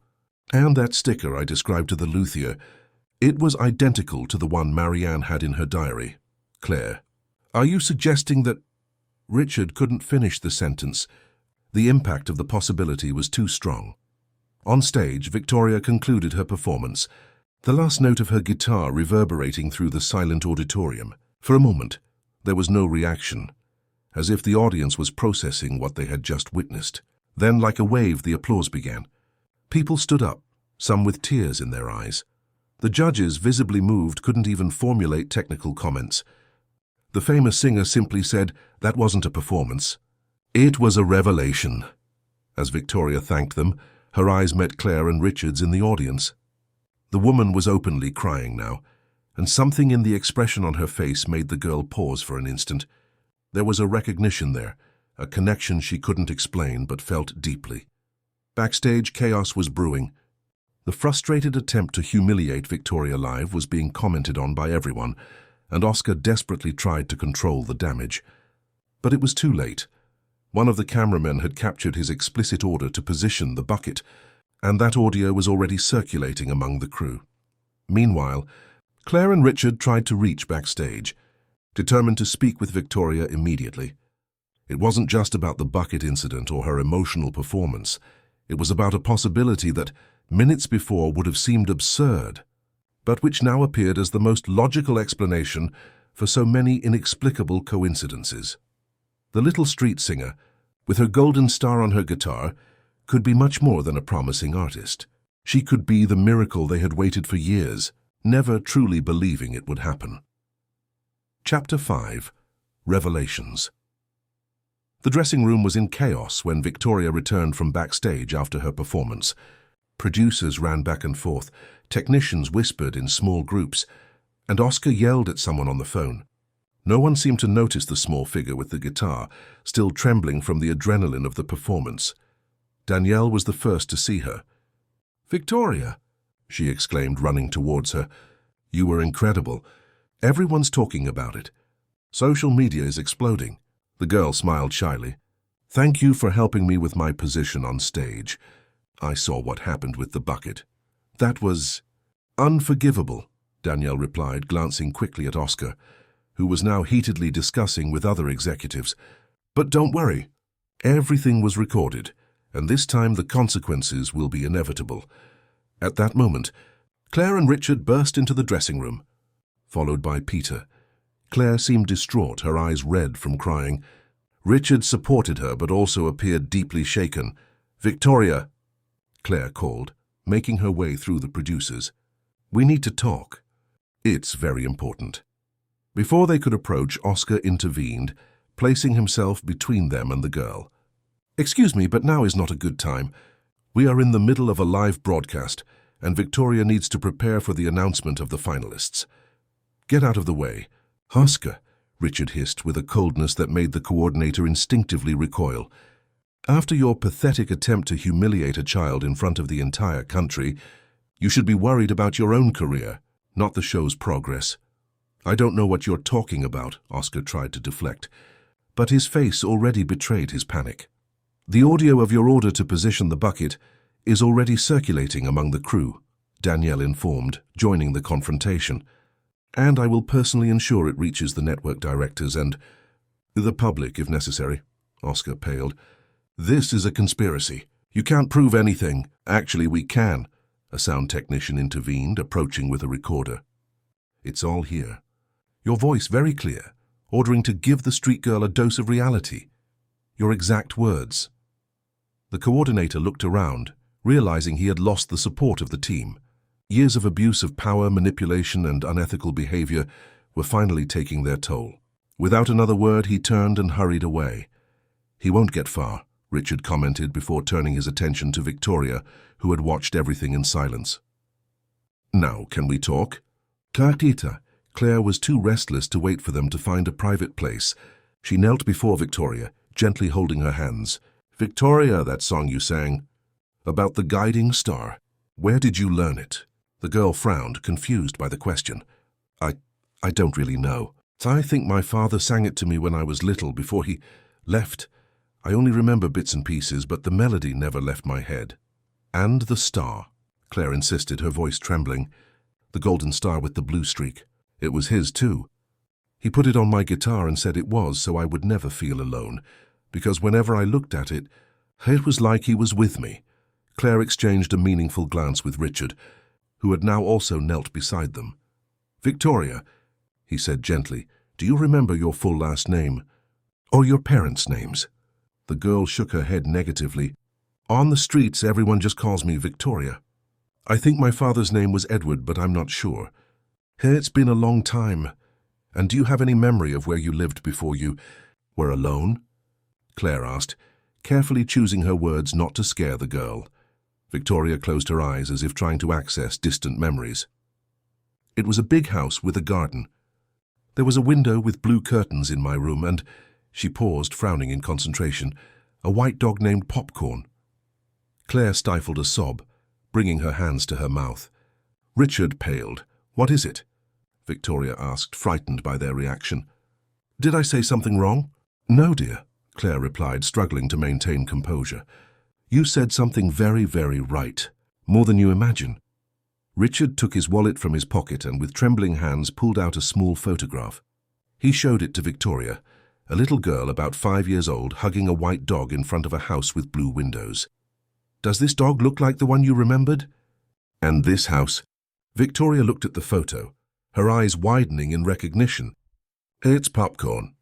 "And that sticker I described to the luthier, it was identical to the one Marianne had in her diary." "Claire, are you suggesting that—" Richard couldn't finish the sentence. The impact of the possibility was too strong. On stage, Victoria concluded her performance, the last note of her guitar reverberating through the silent auditorium. For a moment, there was no reaction, as if the audience was processing what they had just witnessed. Then, like a wave, the applause began. People stood up, some with tears in their eyes. The judges, visibly moved, couldn't even formulate technical comments. The famous singer simply said, "That wasn't a performance. It was a revelation." As Victoria thanked them, her eyes met Claire and Richard's in the audience. The woman was openly crying now, and something in the expression on her face made the girl pause for an instant. There was a recognition there, a connection she couldn't explain but felt deeply. Backstage, chaos was brewing. The frustrated attempt to humiliate Victoria live was being commented on by everyone, and Oscar desperately tried to control the damage. But it was too late. One of the cameramen had captured his explicit order to position the bucket, and that audio was already circulating among the crew. Meanwhile, Claire and Richard tried to reach backstage, determined to speak with Victoria immediately. It wasn't just about the bucket incident or her emotional performance. It was about a possibility that, minutes before, would have seemed absurd, but which now appeared as the most logical explanation for so many inexplicable coincidences. The little street singer, with her golden star on her guitar, could be much more than a promising artist. She could be the miracle they had waited for years, never truly believing it would happen. Chapter 5. Revelations. The dressing room was in chaos when Victoria returned from backstage after her performance. Producers ran back and forth, technicians whispered in small groups, and Oscar yelled at someone on the phone. No one seemed to notice the small figure with the guitar, still trembling from the adrenaline of the performance. Danielle was the first to see her. "Victoria," she exclaimed, running towards her. "You were incredible. Everyone's talking about it. Social media is exploding." The girl smiled shyly. "Thank you for helping me with my position on stage. I saw what happened with the bucket. That was unforgivable," Danielle replied, glancing quickly at Oscar, who was now heatedly discussing with other executives. "But don't worry. Everything was recorded, and this time the consequences will be inevitable." At that moment, Claire and Richard burst into the dressing room, followed by Peter. Claire seemed distraught, her eyes red from crying. Richard supported her, but also appeared deeply shaken. "Victoria," Claire called, making her way through the producers. "We need to talk. It's very important." Before they could approach, Oscar intervened, placing himself between them and the girl. "Excuse me, but now is not a good time. We are in the middle of a live broadcast, and Victoria needs to prepare for the announcement of the finalists. Get out of the way." "Oscar," Richard hissed with a coldness that made the coordinator instinctively recoil. "After your pathetic attempt to humiliate a child in front of the entire country, you should be worried about your own career, not the show's progress." "I don't know what you're talking about," Oscar tried to deflect, but his face already betrayed his panic. "The audio of your order to position the bucket is already circulating among the crew," Danielle informed, joining the confrontation. "And I will personally ensure it reaches the network directors and the public if necessary." Oscar paled. "This is a conspiracy. You can't prove anything." "Actually, we can," A sound technician intervened, approaching with a recorder. "It's all here. Your voice very clear, ordering to give the street girl a dose of reality. Your exact words." The coordinator looked around, realizing he had lost the support of the team. Years of abuse of power, manipulation, and unethical behavior were finally taking their toll. Without another word, he turned and hurried away. "He won't get far," Richard commented before turning his attention to Victoria, who had watched everything in silence. "Now, can we talk?" "Clartita." Claire was too restless to wait for them to find a private place. She knelt before Victoria, gently holding her hands. "Victoria, that song you sang. About the guiding star. Where did you learn it?" The girl frowned, confused by the question. I don't really know. I think my father sang it to me when I was little, before he left. I only remember bits and pieces, but the melody never left my head." "And the star," Claire insisted, her voice trembling. "The golden star with the blue streak. It was his too. He put it on my guitar and said it was so I would never feel alone, because whenever I looked at it, it was like he was with me." Claire exchanged a meaningful glance with Richard, who had now also knelt beside them. "Victoria," he said gently, "do you remember your full last name? Or your parents' names?" The girl shook her head negatively. "On the streets, everyone just calls me Victoria. I think my father's name was Edward, but I'm not sure. It's been a long time. And do you have any memory of where you lived before you were alone?" Claire asked, carefully choosing her words not to scare the girl. Victoria closed her eyes as if trying to access distant memories. "It was a big house with a garden. There was a window with blue curtains in my room and," she paused, frowning in concentration, "a white dog named Popcorn." Claire stifled a sob, bringing her hands to her mouth. Richard paled. "What is it?" Victoria asked, frightened by their reaction. "Did I say something wrong?" "No, dear," Claire replied, struggling to maintain composure. "You said something very, very right. More than you imagine." Richard took his wallet from his pocket and with trembling hands pulled out a small photograph. He showed it to Victoria, a little girl about 5 years old hugging a white dog in front of a house with blue windows. "Does this dog look like the one you remembered?" "And this house?" Victoria looked at the photo, her eyes widening in recognition. "It's Popcorn."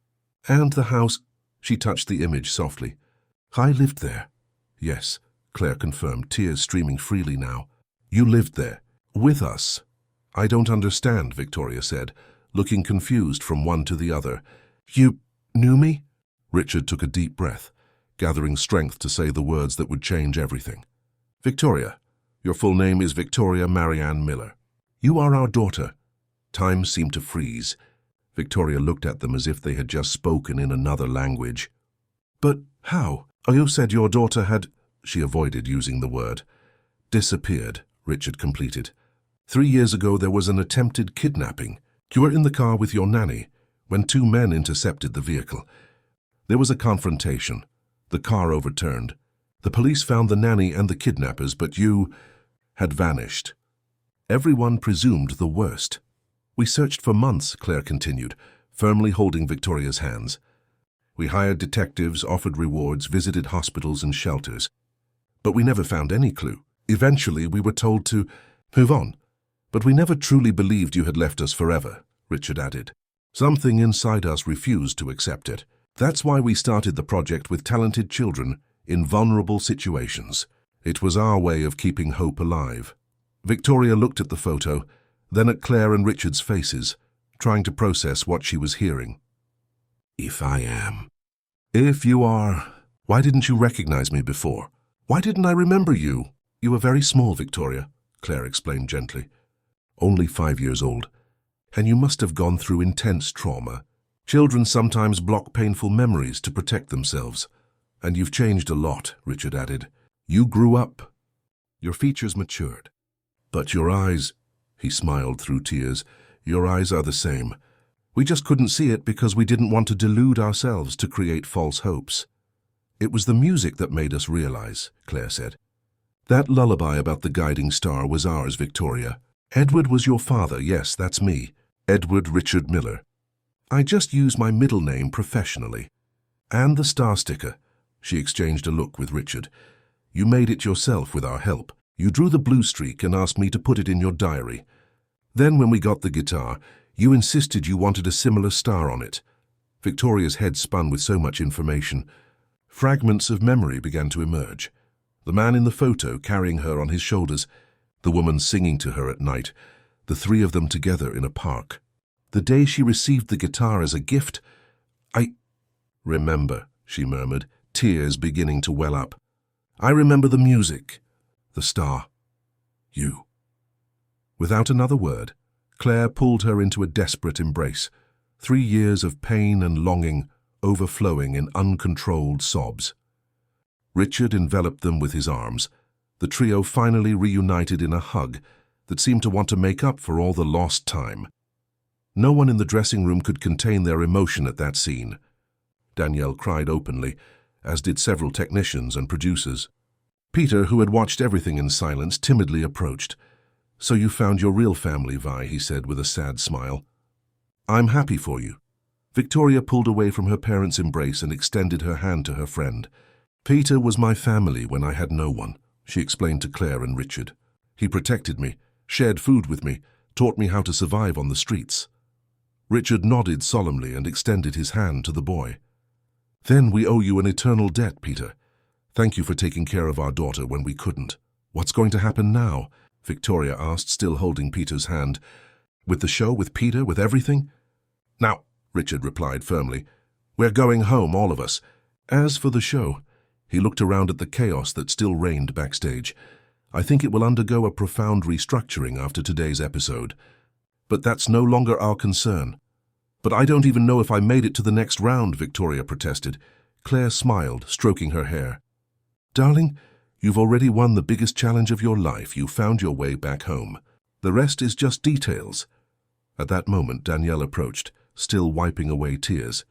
"And the house?" She touched the image softly. "I lived there." "Yes," Claire confirmed, tears streaming freely now. "You lived there. With us." "I don't understand," Victoria said, looking confused from one to the other. "You knew me?" Richard took a deep breath, gathering strength to say the words that would change everything. "Victoria, your full name is Victoria Marianne Miller. You are our daughter." Time seemed to freeze. Victoria looked at them as if they had just spoken in another language. "But how? You said your daughter had—" She avoided using the word. "Disappeared," Richard completed. 3 years ago there was an attempted kidnapping. You were in the car with your nanny when 2 men intercepted the vehicle. There was a confrontation. The car overturned. The police found the nanny and the kidnappers, but you had vanished. Everyone presumed the worst. We searched for months," Claire continued, firmly holding Victoria's hands. "We hired detectives, offered rewards, visited hospitals and shelters. But we never found any clue. Eventually we were told to move on. But we never truly believed you had left us forever," Richard added. "Something inside us refused to accept it. That's why we started the project with talented children in vulnerable situations. It was our way of keeping hope alive." Victoria looked at the photo, then at Claire and Richard's faces, trying to process what she was hearing. "If I am. If you are. Why didn't you recognize me before? Why didn't I remember you?" "You were very small, Victoria," Claire explained gently. "Only 5 years old. And you must have gone through intense trauma. Children sometimes block painful memories to protect themselves. And you've changed a lot," Richard added. "You grew up. Your features matured. But your eyes," he smiled through tears, "your eyes are the same. We just couldn't see it because we didn't want to delude ourselves to create false hopes." "It was the music that made us realize," Claire said. "That lullaby about the guiding star was ours, Victoria. Edward was your father, yes, that's me. Edward Richard Miller. I just use my middle name professionally. And the star sticker." She exchanged a look with Richard. "You made it yourself with our help. You drew the blue streak and asked me to put it in your diary. Then when we got the guitar, you insisted you wanted a similar star on it. Victoria's head spun with so much information. Fragments of memory began to emerge. The man in the photo carrying her on his shoulders, the woman singing to her at night, the three of them together in a park. The day she received the guitar as a gift, I remember, she murmured, tears beginning to well up. I remember the music, the star, you. Without another word, Claire pulled her into a desperate embrace, 3 years of pain and longing overflowing in uncontrolled sobs. Richard enveloped them with his arms. The trio finally reunited in a hug that seemed to want to make up for all the lost time. No one in the dressing room could contain their emotion at that scene. Danielle cried openly, as did several technicians and producers. Peter, who had watched everything in silence, timidly approached. "So you found your real family, Vi," he said with a sad smile. "I'm happy for you." Victoria pulled away from her parents' embrace and extended her hand to her friend. "Peter was my family when I had no one," she explained to Claire and Richard. "He protected me, shared food with me, taught me how to survive on the streets." Richard nodded solemnly and extended his hand to the boy. "Then we owe you an eternal debt, Peter. Thank you for taking care of our daughter when we couldn't." "What's going to happen now?" Victoria asked, still holding Peter's hand. "With the show, with Peter, with everything?" "Now," Richard replied firmly, "we're going home, all of us. As for the show," he looked around at the chaos that still reigned backstage, "I think it will undergo a profound restructuring after today's episode. But that's no longer our concern." "But I don't even know if I made it to the next round," Victoria protested. Claire smiled, stroking her hair. "Darling, you've already won the biggest challenge of your life. You found your way back home. The rest is just details." At that moment, Danielle approached, still wiping away tears.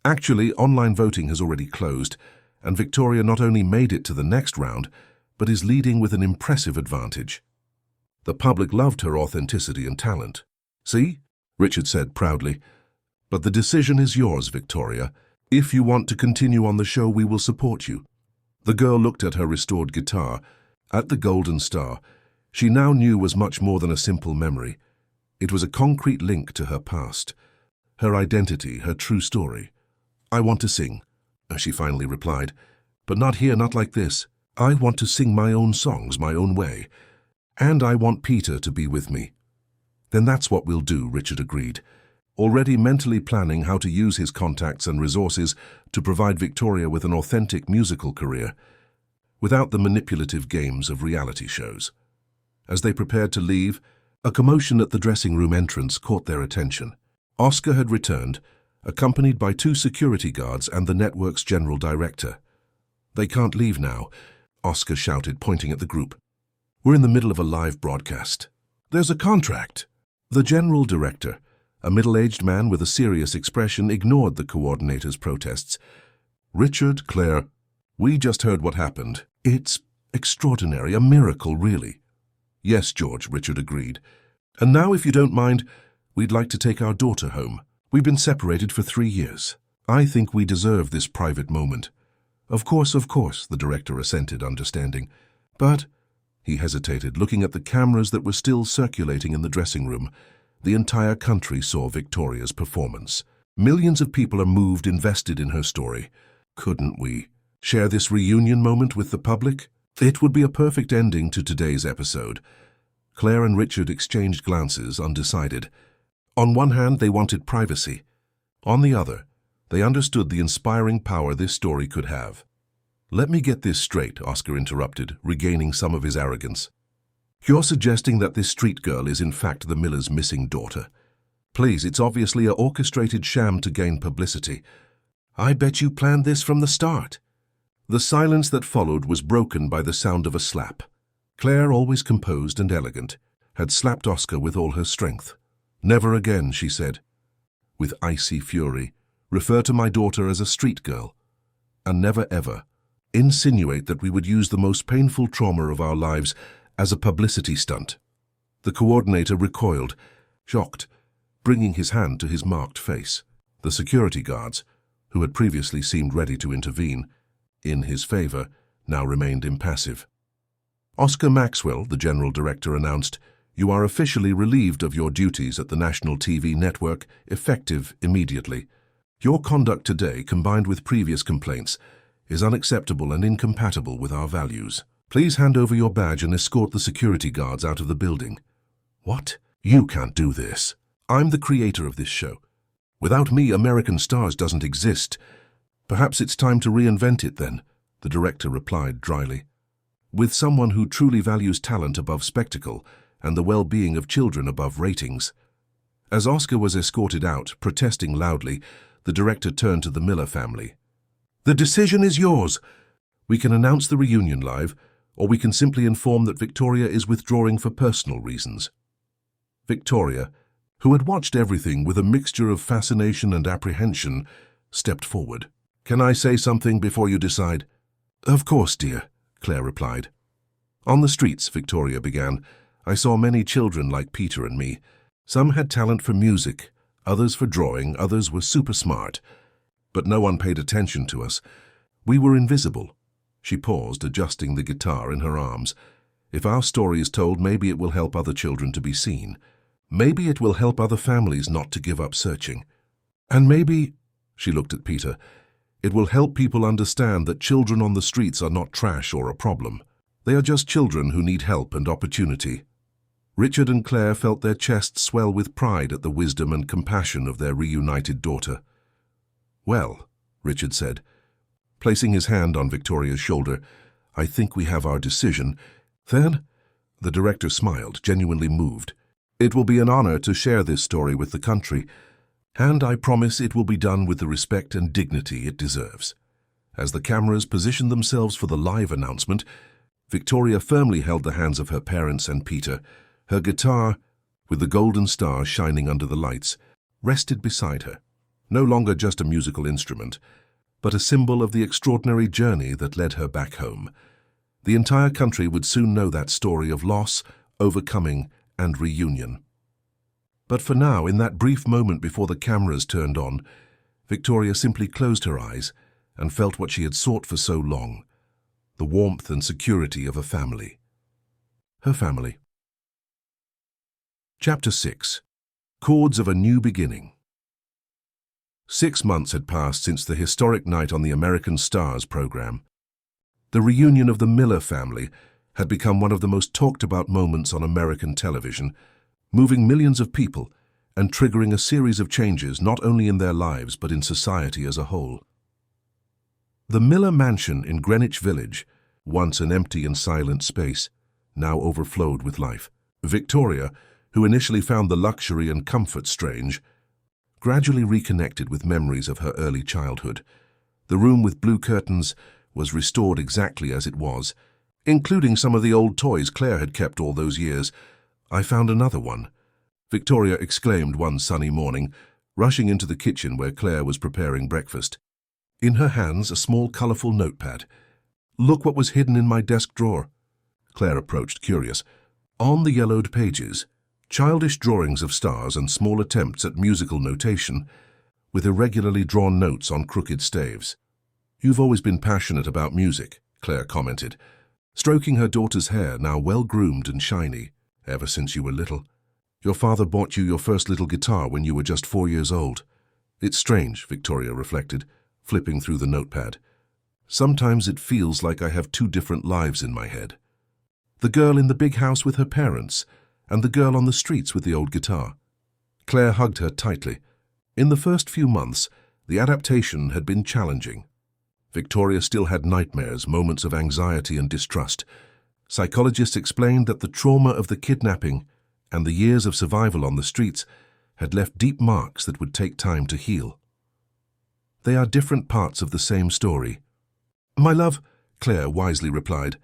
"Actually, online voting has already closed, and Victoria not only made it to the next round, but is leading with an impressive advantage. The public loved her authenticity and talent." "See?" Richard said proudly. "But the decision is yours, Victoria. If you want to continue on the show, we will support you." The girl looked at her restored guitar, at the golden star. She now knew was much more than a simple memory. It was a concrete link to her past, her identity, her true story. "I want to sing," she finally replied, "but not here, not like this. I want to sing my own songs, my own way. And I want Peter to be with me." "Then that's what we'll do," Richard agreed, already mentally planning how to use his contacts and resources to provide Victoria with an authentic musical career, without the manipulative games of reality shows. As they prepared to leave, a commotion at the dressing room entrance caught their attention. Oscar had returned, accompanied by 2 security guards and the network's general director. "They can't leave now," Oscar shouted, pointing at the group. "We're in the middle of a live broadcast. There's a contract." The general director, a middle-aged man with a serious expression, ignored the coordinator's protests. "Richard, Claire, we just heard what happened. It's extraordinary, a miracle, really." "Yes, George," Richard agreed. "And now, if you don't mind, we'd like to take our daughter home. We've been separated for 3 years. I think we deserve this private moment." Of course," the director assented, understanding. "But," he hesitated, looking at the cameras that were still circulating in the dressing room. The entire country saw Victoria's performance. Millions of people are moved, invested in her story. Couldn't we share this reunion moment with the public? It would be a perfect ending to today's episode. Claire and Richard exchanged glances, undecided. On one hand, they wanted privacy. On the other, they understood the inspiring power this story could have. "Let me get this straight," Oscar interrupted, regaining some of his arrogance. "You're suggesting that this street girl is in fact the miller's missing daughter? Please, it's obviously an orchestrated sham to gain publicity. I bet you planned this from the start." The silence that followed was broken by the sound of a slap. Claire, always composed and elegant, had slapped Oscar with all her strength. "Never again," she said, with icy fury, "refer to my daughter as a street girl. And never ever insinuate that we would use the most painful trauma of our lives as a publicity stunt." The coordinator recoiled, shocked, bringing his hand to his marked face. The security guards, who had previously seemed ready to intervene in his favor, now remained impassive. Oscar Maxwell, the general director, announced, "You are officially relieved of your duties at the national TV network, effective immediately. Your conduct today, combined with previous complaints, is unacceptable and incompatible with our values. Please hand over your badge and escort the security guards out of the building." "What? You can't do this. I'm the creator of this show. Without me, American Stars doesn't exist." "Perhaps it's time to reinvent it then," the director replied dryly. "With someone who truly values talent above spectacle and the well-being of children above ratings." As Oscar was escorted out, protesting loudly, the director turned to the Miller family. "The decision is yours. We can announce the reunion live, or we can simply inform that Victoria is withdrawing for personal reasons." Victoria, who had watched everything with a mixture of fascination and apprehension, stepped forward. "Can I say something before you decide?" "Of course, dear," Claire replied. "On the streets," Victoria began, "I saw many children like Peter and me. Some had talent for music, others for drawing, others were super smart. But no one paid attention to us. We were invisible." She paused, adjusting the guitar in her arms. "If our story is told, maybe it will help other children to be seen. Maybe it will help other families not to give up searching. And maybe," she looked at Peter, "it will help people understand that children on the streets are not trash or a problem. They are just children who need help and opportunity." Richard and Claire felt their chests swell with pride at the wisdom and compassion of their reunited daughter. "Well," Richard said, placing his hand on Victoria's shoulder, "I think we have our decision." "Then?" The director smiled, genuinely moved. "It will be an honor to share this story with the country, and I promise it will be done with the respect and dignity it deserves." As the cameras positioned themselves for the live announcement, Victoria firmly held the hands of her parents and Peter. Her guitar, with the golden star shining under the lights, rested beside her, no longer just a musical instrument, but a symbol of the extraordinary journey that led her back home. The entire country would soon know that story of loss, overcoming, and reunion. But for now, in that brief moment before the cameras turned on, Victoria simply closed her eyes and felt what she had sought for so long, the warmth and security of a family. Her family. Chapter 6. Chords of a New Beginning. 6 months had passed since the historic night on the American Stars program. The reunion of the Miller family had become one of the most talked-about moments on American television, moving millions of people and triggering a series of changes not only in their lives but in society as a whole. The Miller Mansion in Greenwich Village, once an empty and silent space, now overflowed with life. Victoria, who initially found the luxury and comfort strange, gradually reconnected with memories of her early childhood. The room with blue curtains was restored exactly as it was, including some of the old toys Claire had kept all those years. "I found another one," Victoria exclaimed one sunny morning, rushing into the kitchen where Claire was preparing breakfast. In her hands, a small, colorful notepad. "Look what was hidden in my desk drawer." Claire approached, curious. On the yellowed pages, childish drawings of stars and small attempts at musical notation, with irregularly drawn notes on crooked staves. "You've always been passionate about music," Claire commented, stroking her daughter's hair, now well-groomed and shiny, "ever since you were little. Your father bought you your first little guitar when you were just 4 years old." "It's strange," Victoria reflected, flipping through the notepad. "Sometimes it feels like I have 2 different lives in my head. The girl in the big house with her parents, and the girl on the streets with the old guitar." Claire hugged her tightly. In the first few months, the adaptation had been challenging. Victoria still had nightmares, moments of anxiety and distrust. Psychologists explained that the trauma of the kidnapping and the years of survival on the streets had left deep marks that would take time to heal. "They are different parts of the same story." "My love," Claire wisely replied,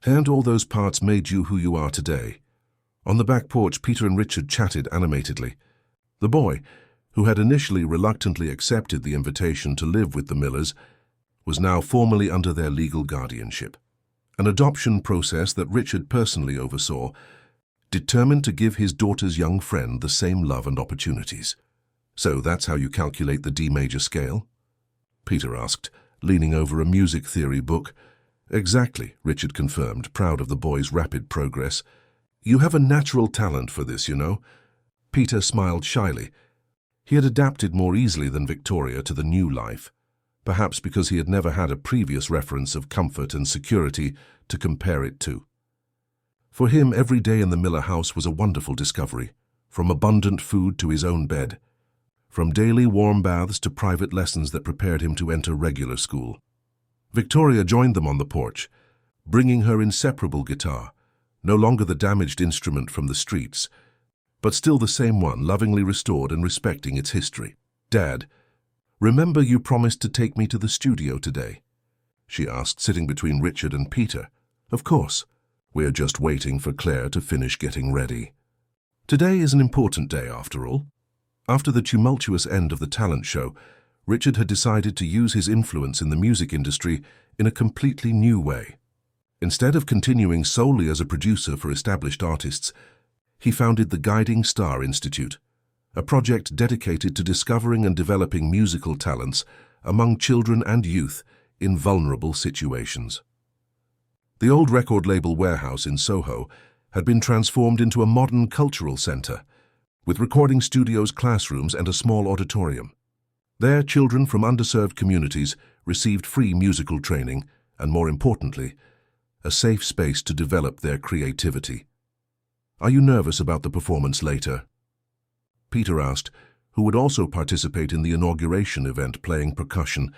"and all those parts made you who you are today." On the back porch, Peter and Richard chatted animatedly. The boy, who had initially reluctantly accepted the invitation to live with the Millers, was now formally under their legal guardianship, an adoption process that Richard personally oversaw, determined to give his daughter's young friend the same love and opportunities. "So that's how you calculate the D major scale?" Peter asked, leaning over a music theory book, Exactly, Richard confirmed, proud of the boy's rapid progress. You have a natural talent for this, you know. Peter smiled shyly. He had adapted more easily than Victoria to the new life, perhaps because he had never had a previous reference of comfort and security to compare it to. For him, every day in the Miller house was a wonderful discovery, from abundant food to his own bed, from daily warm baths to private lessons that prepared him to enter regular school. Victoria joined them on the porch, bringing her inseparable guitar, no longer the damaged instrument from the streets, but still the same one, lovingly restored and respecting its history. "Dad, remember you promised to take me to the studio today?" she asked, sitting between Richard and Peter. "Of course. We're just waiting for Claire to finish getting ready." Today is an important day, after all. After the tumultuous end of the talent show, Richard had decided to use his influence in the music industry in a completely new way. Instead of continuing solely as a producer for established artists, he founded the Guiding Star Institute, a project dedicated to discovering and developing musical talents among children and youth in vulnerable situations. The old record label warehouse in Soho had been transformed into a modern cultural center, with recording studios, classrooms, and a small auditorium. There, children from underserved communities received free musical training and, more importantly, a safe space to develop their creativity. "Are you nervous about the performance later?" Peter asked, who would also participate in the inauguration event playing percussion,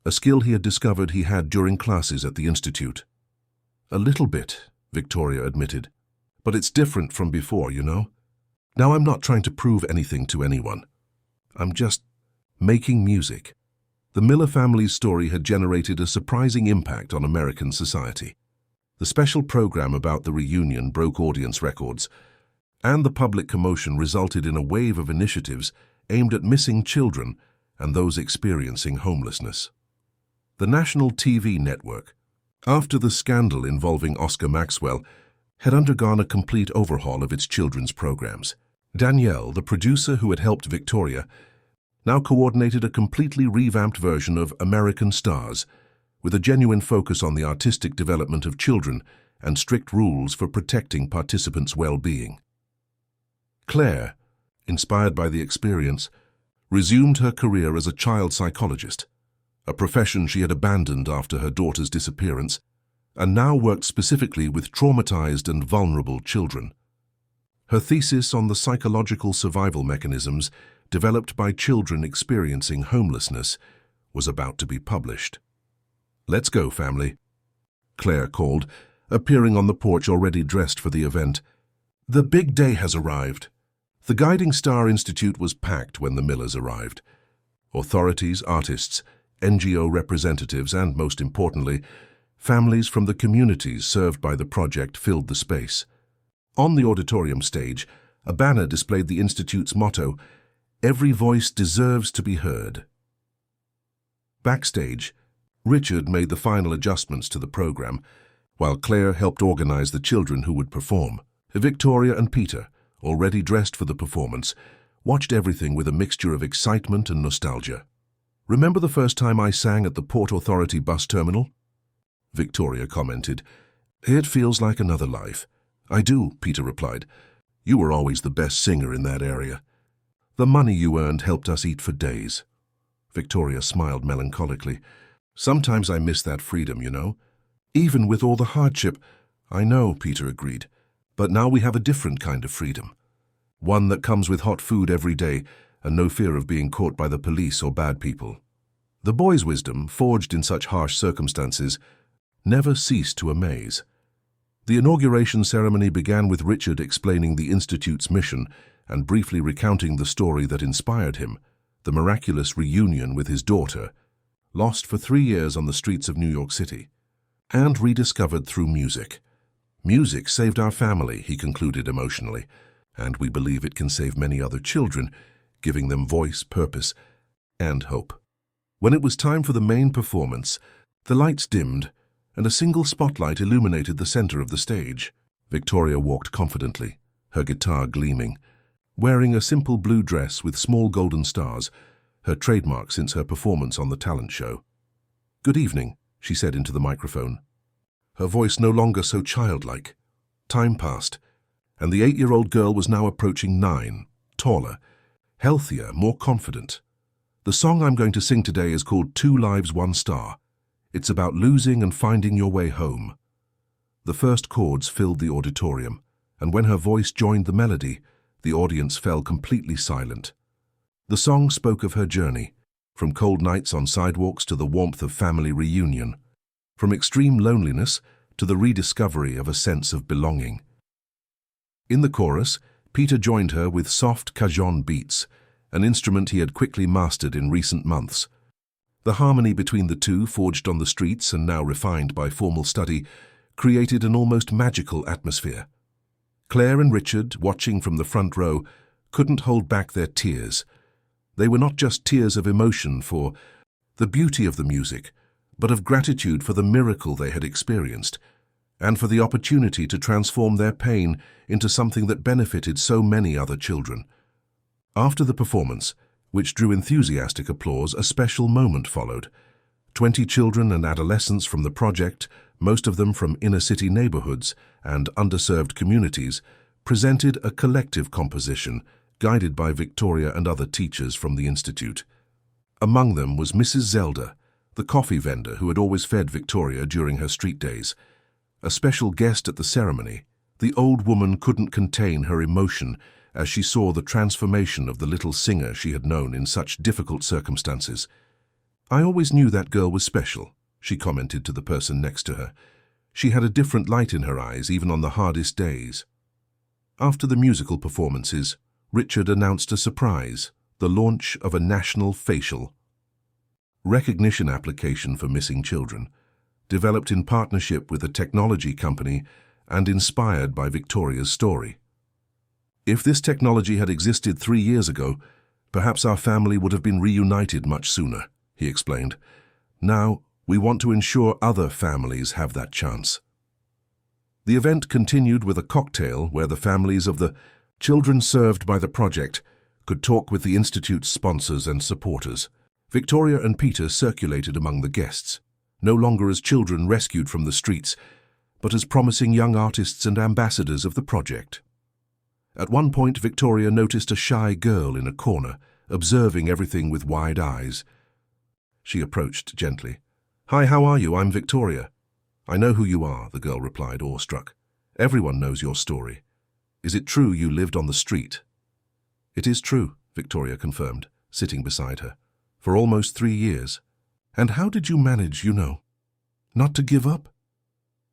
a skill he had discovered he had during classes at the Institute. "A little bit," Victoria admitted. "But it's different from before, you know. Now I'm not trying to prove anything to anyone. I'm just making music." The Miller family's story had generated a surprising impact on American society. The special program about the reunion broke audience records, and the public commotion resulted in a wave of initiatives aimed at missing children and those experiencing homelessness. The national TV network, after the scandal involving Oscar Maxwell, had undergone a complete overhaul of its children's programs. Danielle, the producer who had helped Victoria, now coordinated a completely revamped version of American Stars, with a genuine focus on the artistic development of children and strict rules for protecting participants' well-being. Claire, inspired by the experience, resumed her career as a child psychologist, a profession she had abandoned after her daughter's disappearance, and now worked specifically with traumatized and vulnerable children. Her thesis on the psychological survival mechanisms developed by children experiencing homelessness was about to be published. "Let's go, family," Claire called, appearing on the porch already dressed for the event. The big day has arrived. The Guiding Star Institute was packed when the Millers arrived. Authorities, artists, NGO representatives, and, most importantly, families from the communities served by the project filled the space. On the auditorium stage, a banner displayed the Institute's motto, "Every voice deserves to be heard." Backstage, Richard made the final adjustments to the program, while Claire helped organize the children who would perform. Victoria and Peter, already dressed for the performance, watched everything with a mixture of excitement and nostalgia. "Remember the first time I sang at the Port Authority bus terminal?" Victoria commented. "It feels like another life." "I do," Peter replied. "You were always the best singer in that area. The money you earned helped us eat for days." Victoria smiled melancholically. "Sometimes I miss that freedom, you know. Even with all the hardship." "I know," Peter agreed. "But now we have a different kind of freedom. One that comes with hot food every day and no fear of being caught by the police or bad people." The boy's wisdom, forged in such harsh circumstances, never ceased to amaze. The inauguration ceremony began with Richard explaining the Institute's mission and briefly recounting the story that inspired him, the miraculous reunion with his daughter, lost for 3 years on the streets of New York City, and rediscovered through music. "Music saved our family," he concluded emotionally, "and we believe it can save many other children, giving them voice, purpose, and hope." When it was time for the main performance, the lights dimmed, and a single spotlight illuminated the center of the stage. Victoria walked confidently, her guitar gleaming, wearing a simple blue dress with small golden stars, her trademark since her performance on the talent show. "Good evening," she said into the microphone. her voice no longer so childlike. Time passed, and the 8-year-old girl was now approaching 9, taller, healthier, more confident. The song I'm going to sing today is called 2 Lives, 1 Star. It's about losing and finding your way home. The first chords filled the auditorium, and when her voice joined the melody, the audience fell completely silent. The song spoke of her journey, from cold nights on sidewalks to the warmth of family reunion, from extreme loneliness to the rediscovery of a sense of belonging. In the chorus, Peter joined her with soft cajon beats, an instrument he had quickly mastered in recent months. The harmony between the two, forged on the streets and now refined by formal study, created an almost magical atmosphere. Claire and Richard, watching from the front row, couldn't hold back their tears. They were not just tears of emotion for the beauty of the music, but of gratitude for the miracle they had experienced, and for the opportunity to transform their pain into something that benefited so many other children. After the performance, which drew enthusiastic applause, a special moment followed. 20 children and adolescents from the project, most of them from inner-city neighborhoods and underserved communities, presented a collective composition guided by Victoria and other teachers from the Institute. Among them was Mrs. Zelda, the coffee vendor who had always fed Victoria during her street days. A special guest at the ceremony, the old woman couldn't contain her emotion as she saw the transformation of the little singer she had known in such difficult circumstances. "I always knew that girl was special," she commented to the person next to her. "She had a different light in her eyes even on the hardest days." After the musical performances, Richard announced a surprise, the launch of a national facial recognition application for missing children, developed in partnership with a technology company and inspired by Victoria's story. "If this technology had existed 3 years ago, perhaps our family would have been reunited much sooner," he explained. "Now, we want to ensure other families have that chance." The event continued with a cocktail where the families of the children served by the project could talk with the Institute's sponsors and supporters. Victoria and Peter circulated among the guests, no longer as children rescued from the streets, but as promising young artists and ambassadors of the project. At one point, Victoria noticed a shy girl in a corner, observing everything with wide eyes. She approached gently. "Hi, how are you? I'm Victoria." "I know who you are," the girl replied, awestruck. "Everyone knows your story. Is it true you lived on the street?" "It is true," Victoria confirmed, sitting beside her. "For almost 3 years. And how did you manage, not to give up?"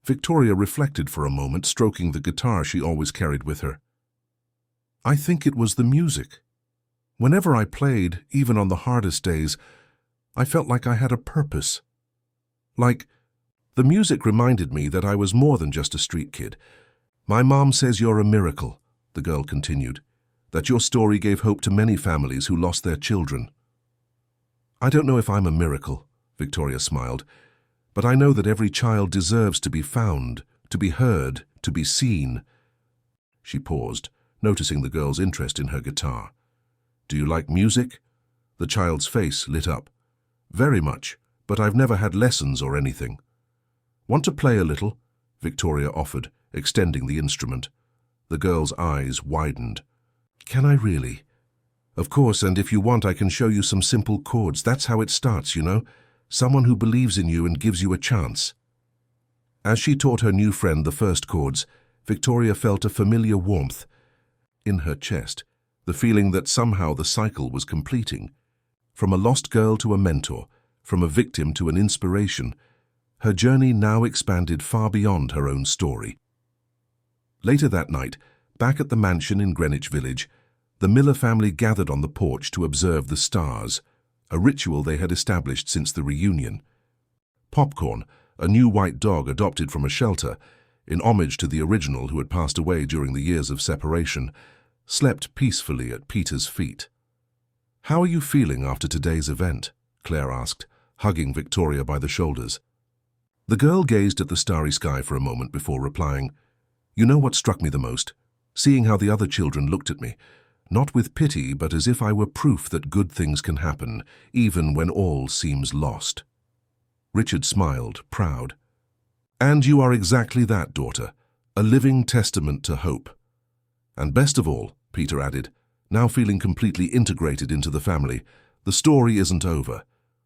Victoria reflected for a moment, stroking the guitar she always carried with her. "I think it was the music. Whenever I played, even on the hardest days, I felt like I had a purpose. The music reminded me that I was more than just a street kid. My mom says you're a miracle," the girl continued, "that your story gave hope to many families who lost their children." "I don't know if I'm a miracle," Victoria smiled, "but I know that every child deserves to be found, to be heard, to be seen." She paused, noticing the girl's interest in her guitar. "Do you like music?" The child's face lit up. "Very much, but I've never had lessons or anything." "Want to play a little?" Victoria offered, extending the instrument. The girl's eyes widened. "Can I really?" "Of course, and if you want, I can show you some simple chords. That's how it starts, Someone who believes in you and gives you a chance." As she taught her new friend the first chords, Victoria felt a familiar warmth in her chest, the feeling that somehow the cycle was completing. From a lost girl to a mentor, from a victim to an inspiration, her journey now expanded far beyond her own story. Later that night, back at the mansion in Greenwich Village, the Miller family gathered on the porch to observe the stars, a ritual they had established since the reunion. Popcorn, a new white dog adopted from a shelter, in homage to the original who had passed away during the years of separation, slept peacefully at Peter's feet. "How are you feeling after today's event?" Claire asked, hugging Victoria by the shoulders. The girl gazed at the starry sky for a moment before replying, "You know what struck me the most? Seeing how the other children looked at me, not with pity, but as if I were proof that good things can happen, even when all seems lost." Richard smiled, proud. And you are exactly that, daughter, a living testament to hope. And best of all, Peter added, now feeling completely integrated into the family, the story isn't over.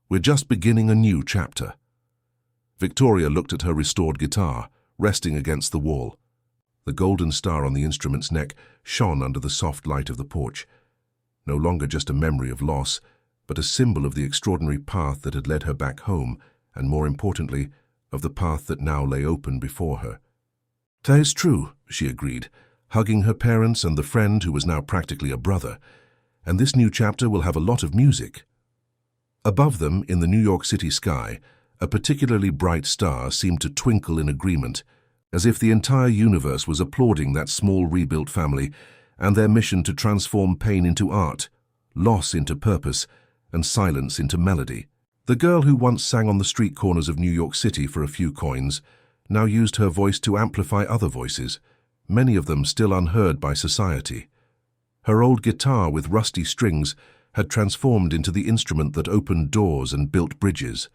We're just beginning a new chapter. Victoria looked at her restored guitar, resting against the wall. The golden star on the instrument's neck shone under the soft light of the porch. No longer just a memory of loss, but a symbol of the extraordinary path that had led her back home, and more importantly, of the path that now lay open before her. "That is true," she agreed, hugging her parents and the friend who was now practically a brother. "And this new chapter will have a lot of music." Above them, in the New York City sky, a particularly bright star seemed to twinkle in agreement, as if the entire universe was applauding that small rebuilt family and their mission to transform pain into art, loss into purpose, and silence into melody. The girl who once sang on the street corners of New York City for a few coins now used her voice to amplify other voices, many of them still unheard by society. Her old guitar with rusty strings had transformed into the instrument that opened doors and built bridges.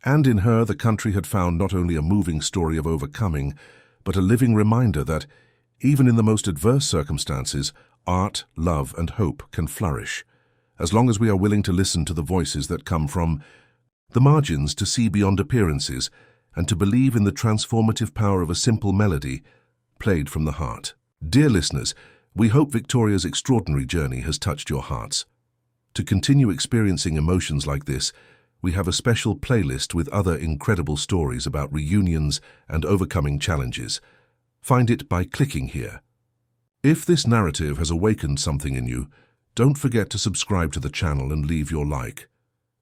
And in her, the country had found not only a moving story of overcoming, but a living reminder that, even in the most adverse circumstances, art, love, and hope can flourish, as long as we are willing to listen to the voices that come from the margins, to see beyond appearances, and to believe in the transformative power of a simple melody played from the heart. Dear listeners, we hope Victoria's extraordinary journey has touched your hearts. To continue experiencing emotions like this, we have a special playlist with other incredible stories about reunions and overcoming challenges. Find it by clicking here. If this narrative has awakened something in you, don't forget to subscribe to the channel and leave your like.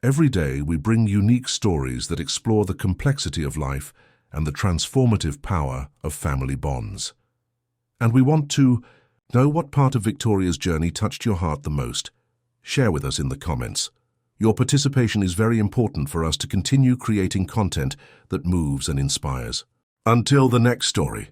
Every day we bring unique stories that explore the complexity of life and the transformative power of family bonds. And we want to know what part of Victoria's journey touched your heart the most. Share with us in the comments. Your participation is very important for us to continue creating content that moves and inspires. Until the next story.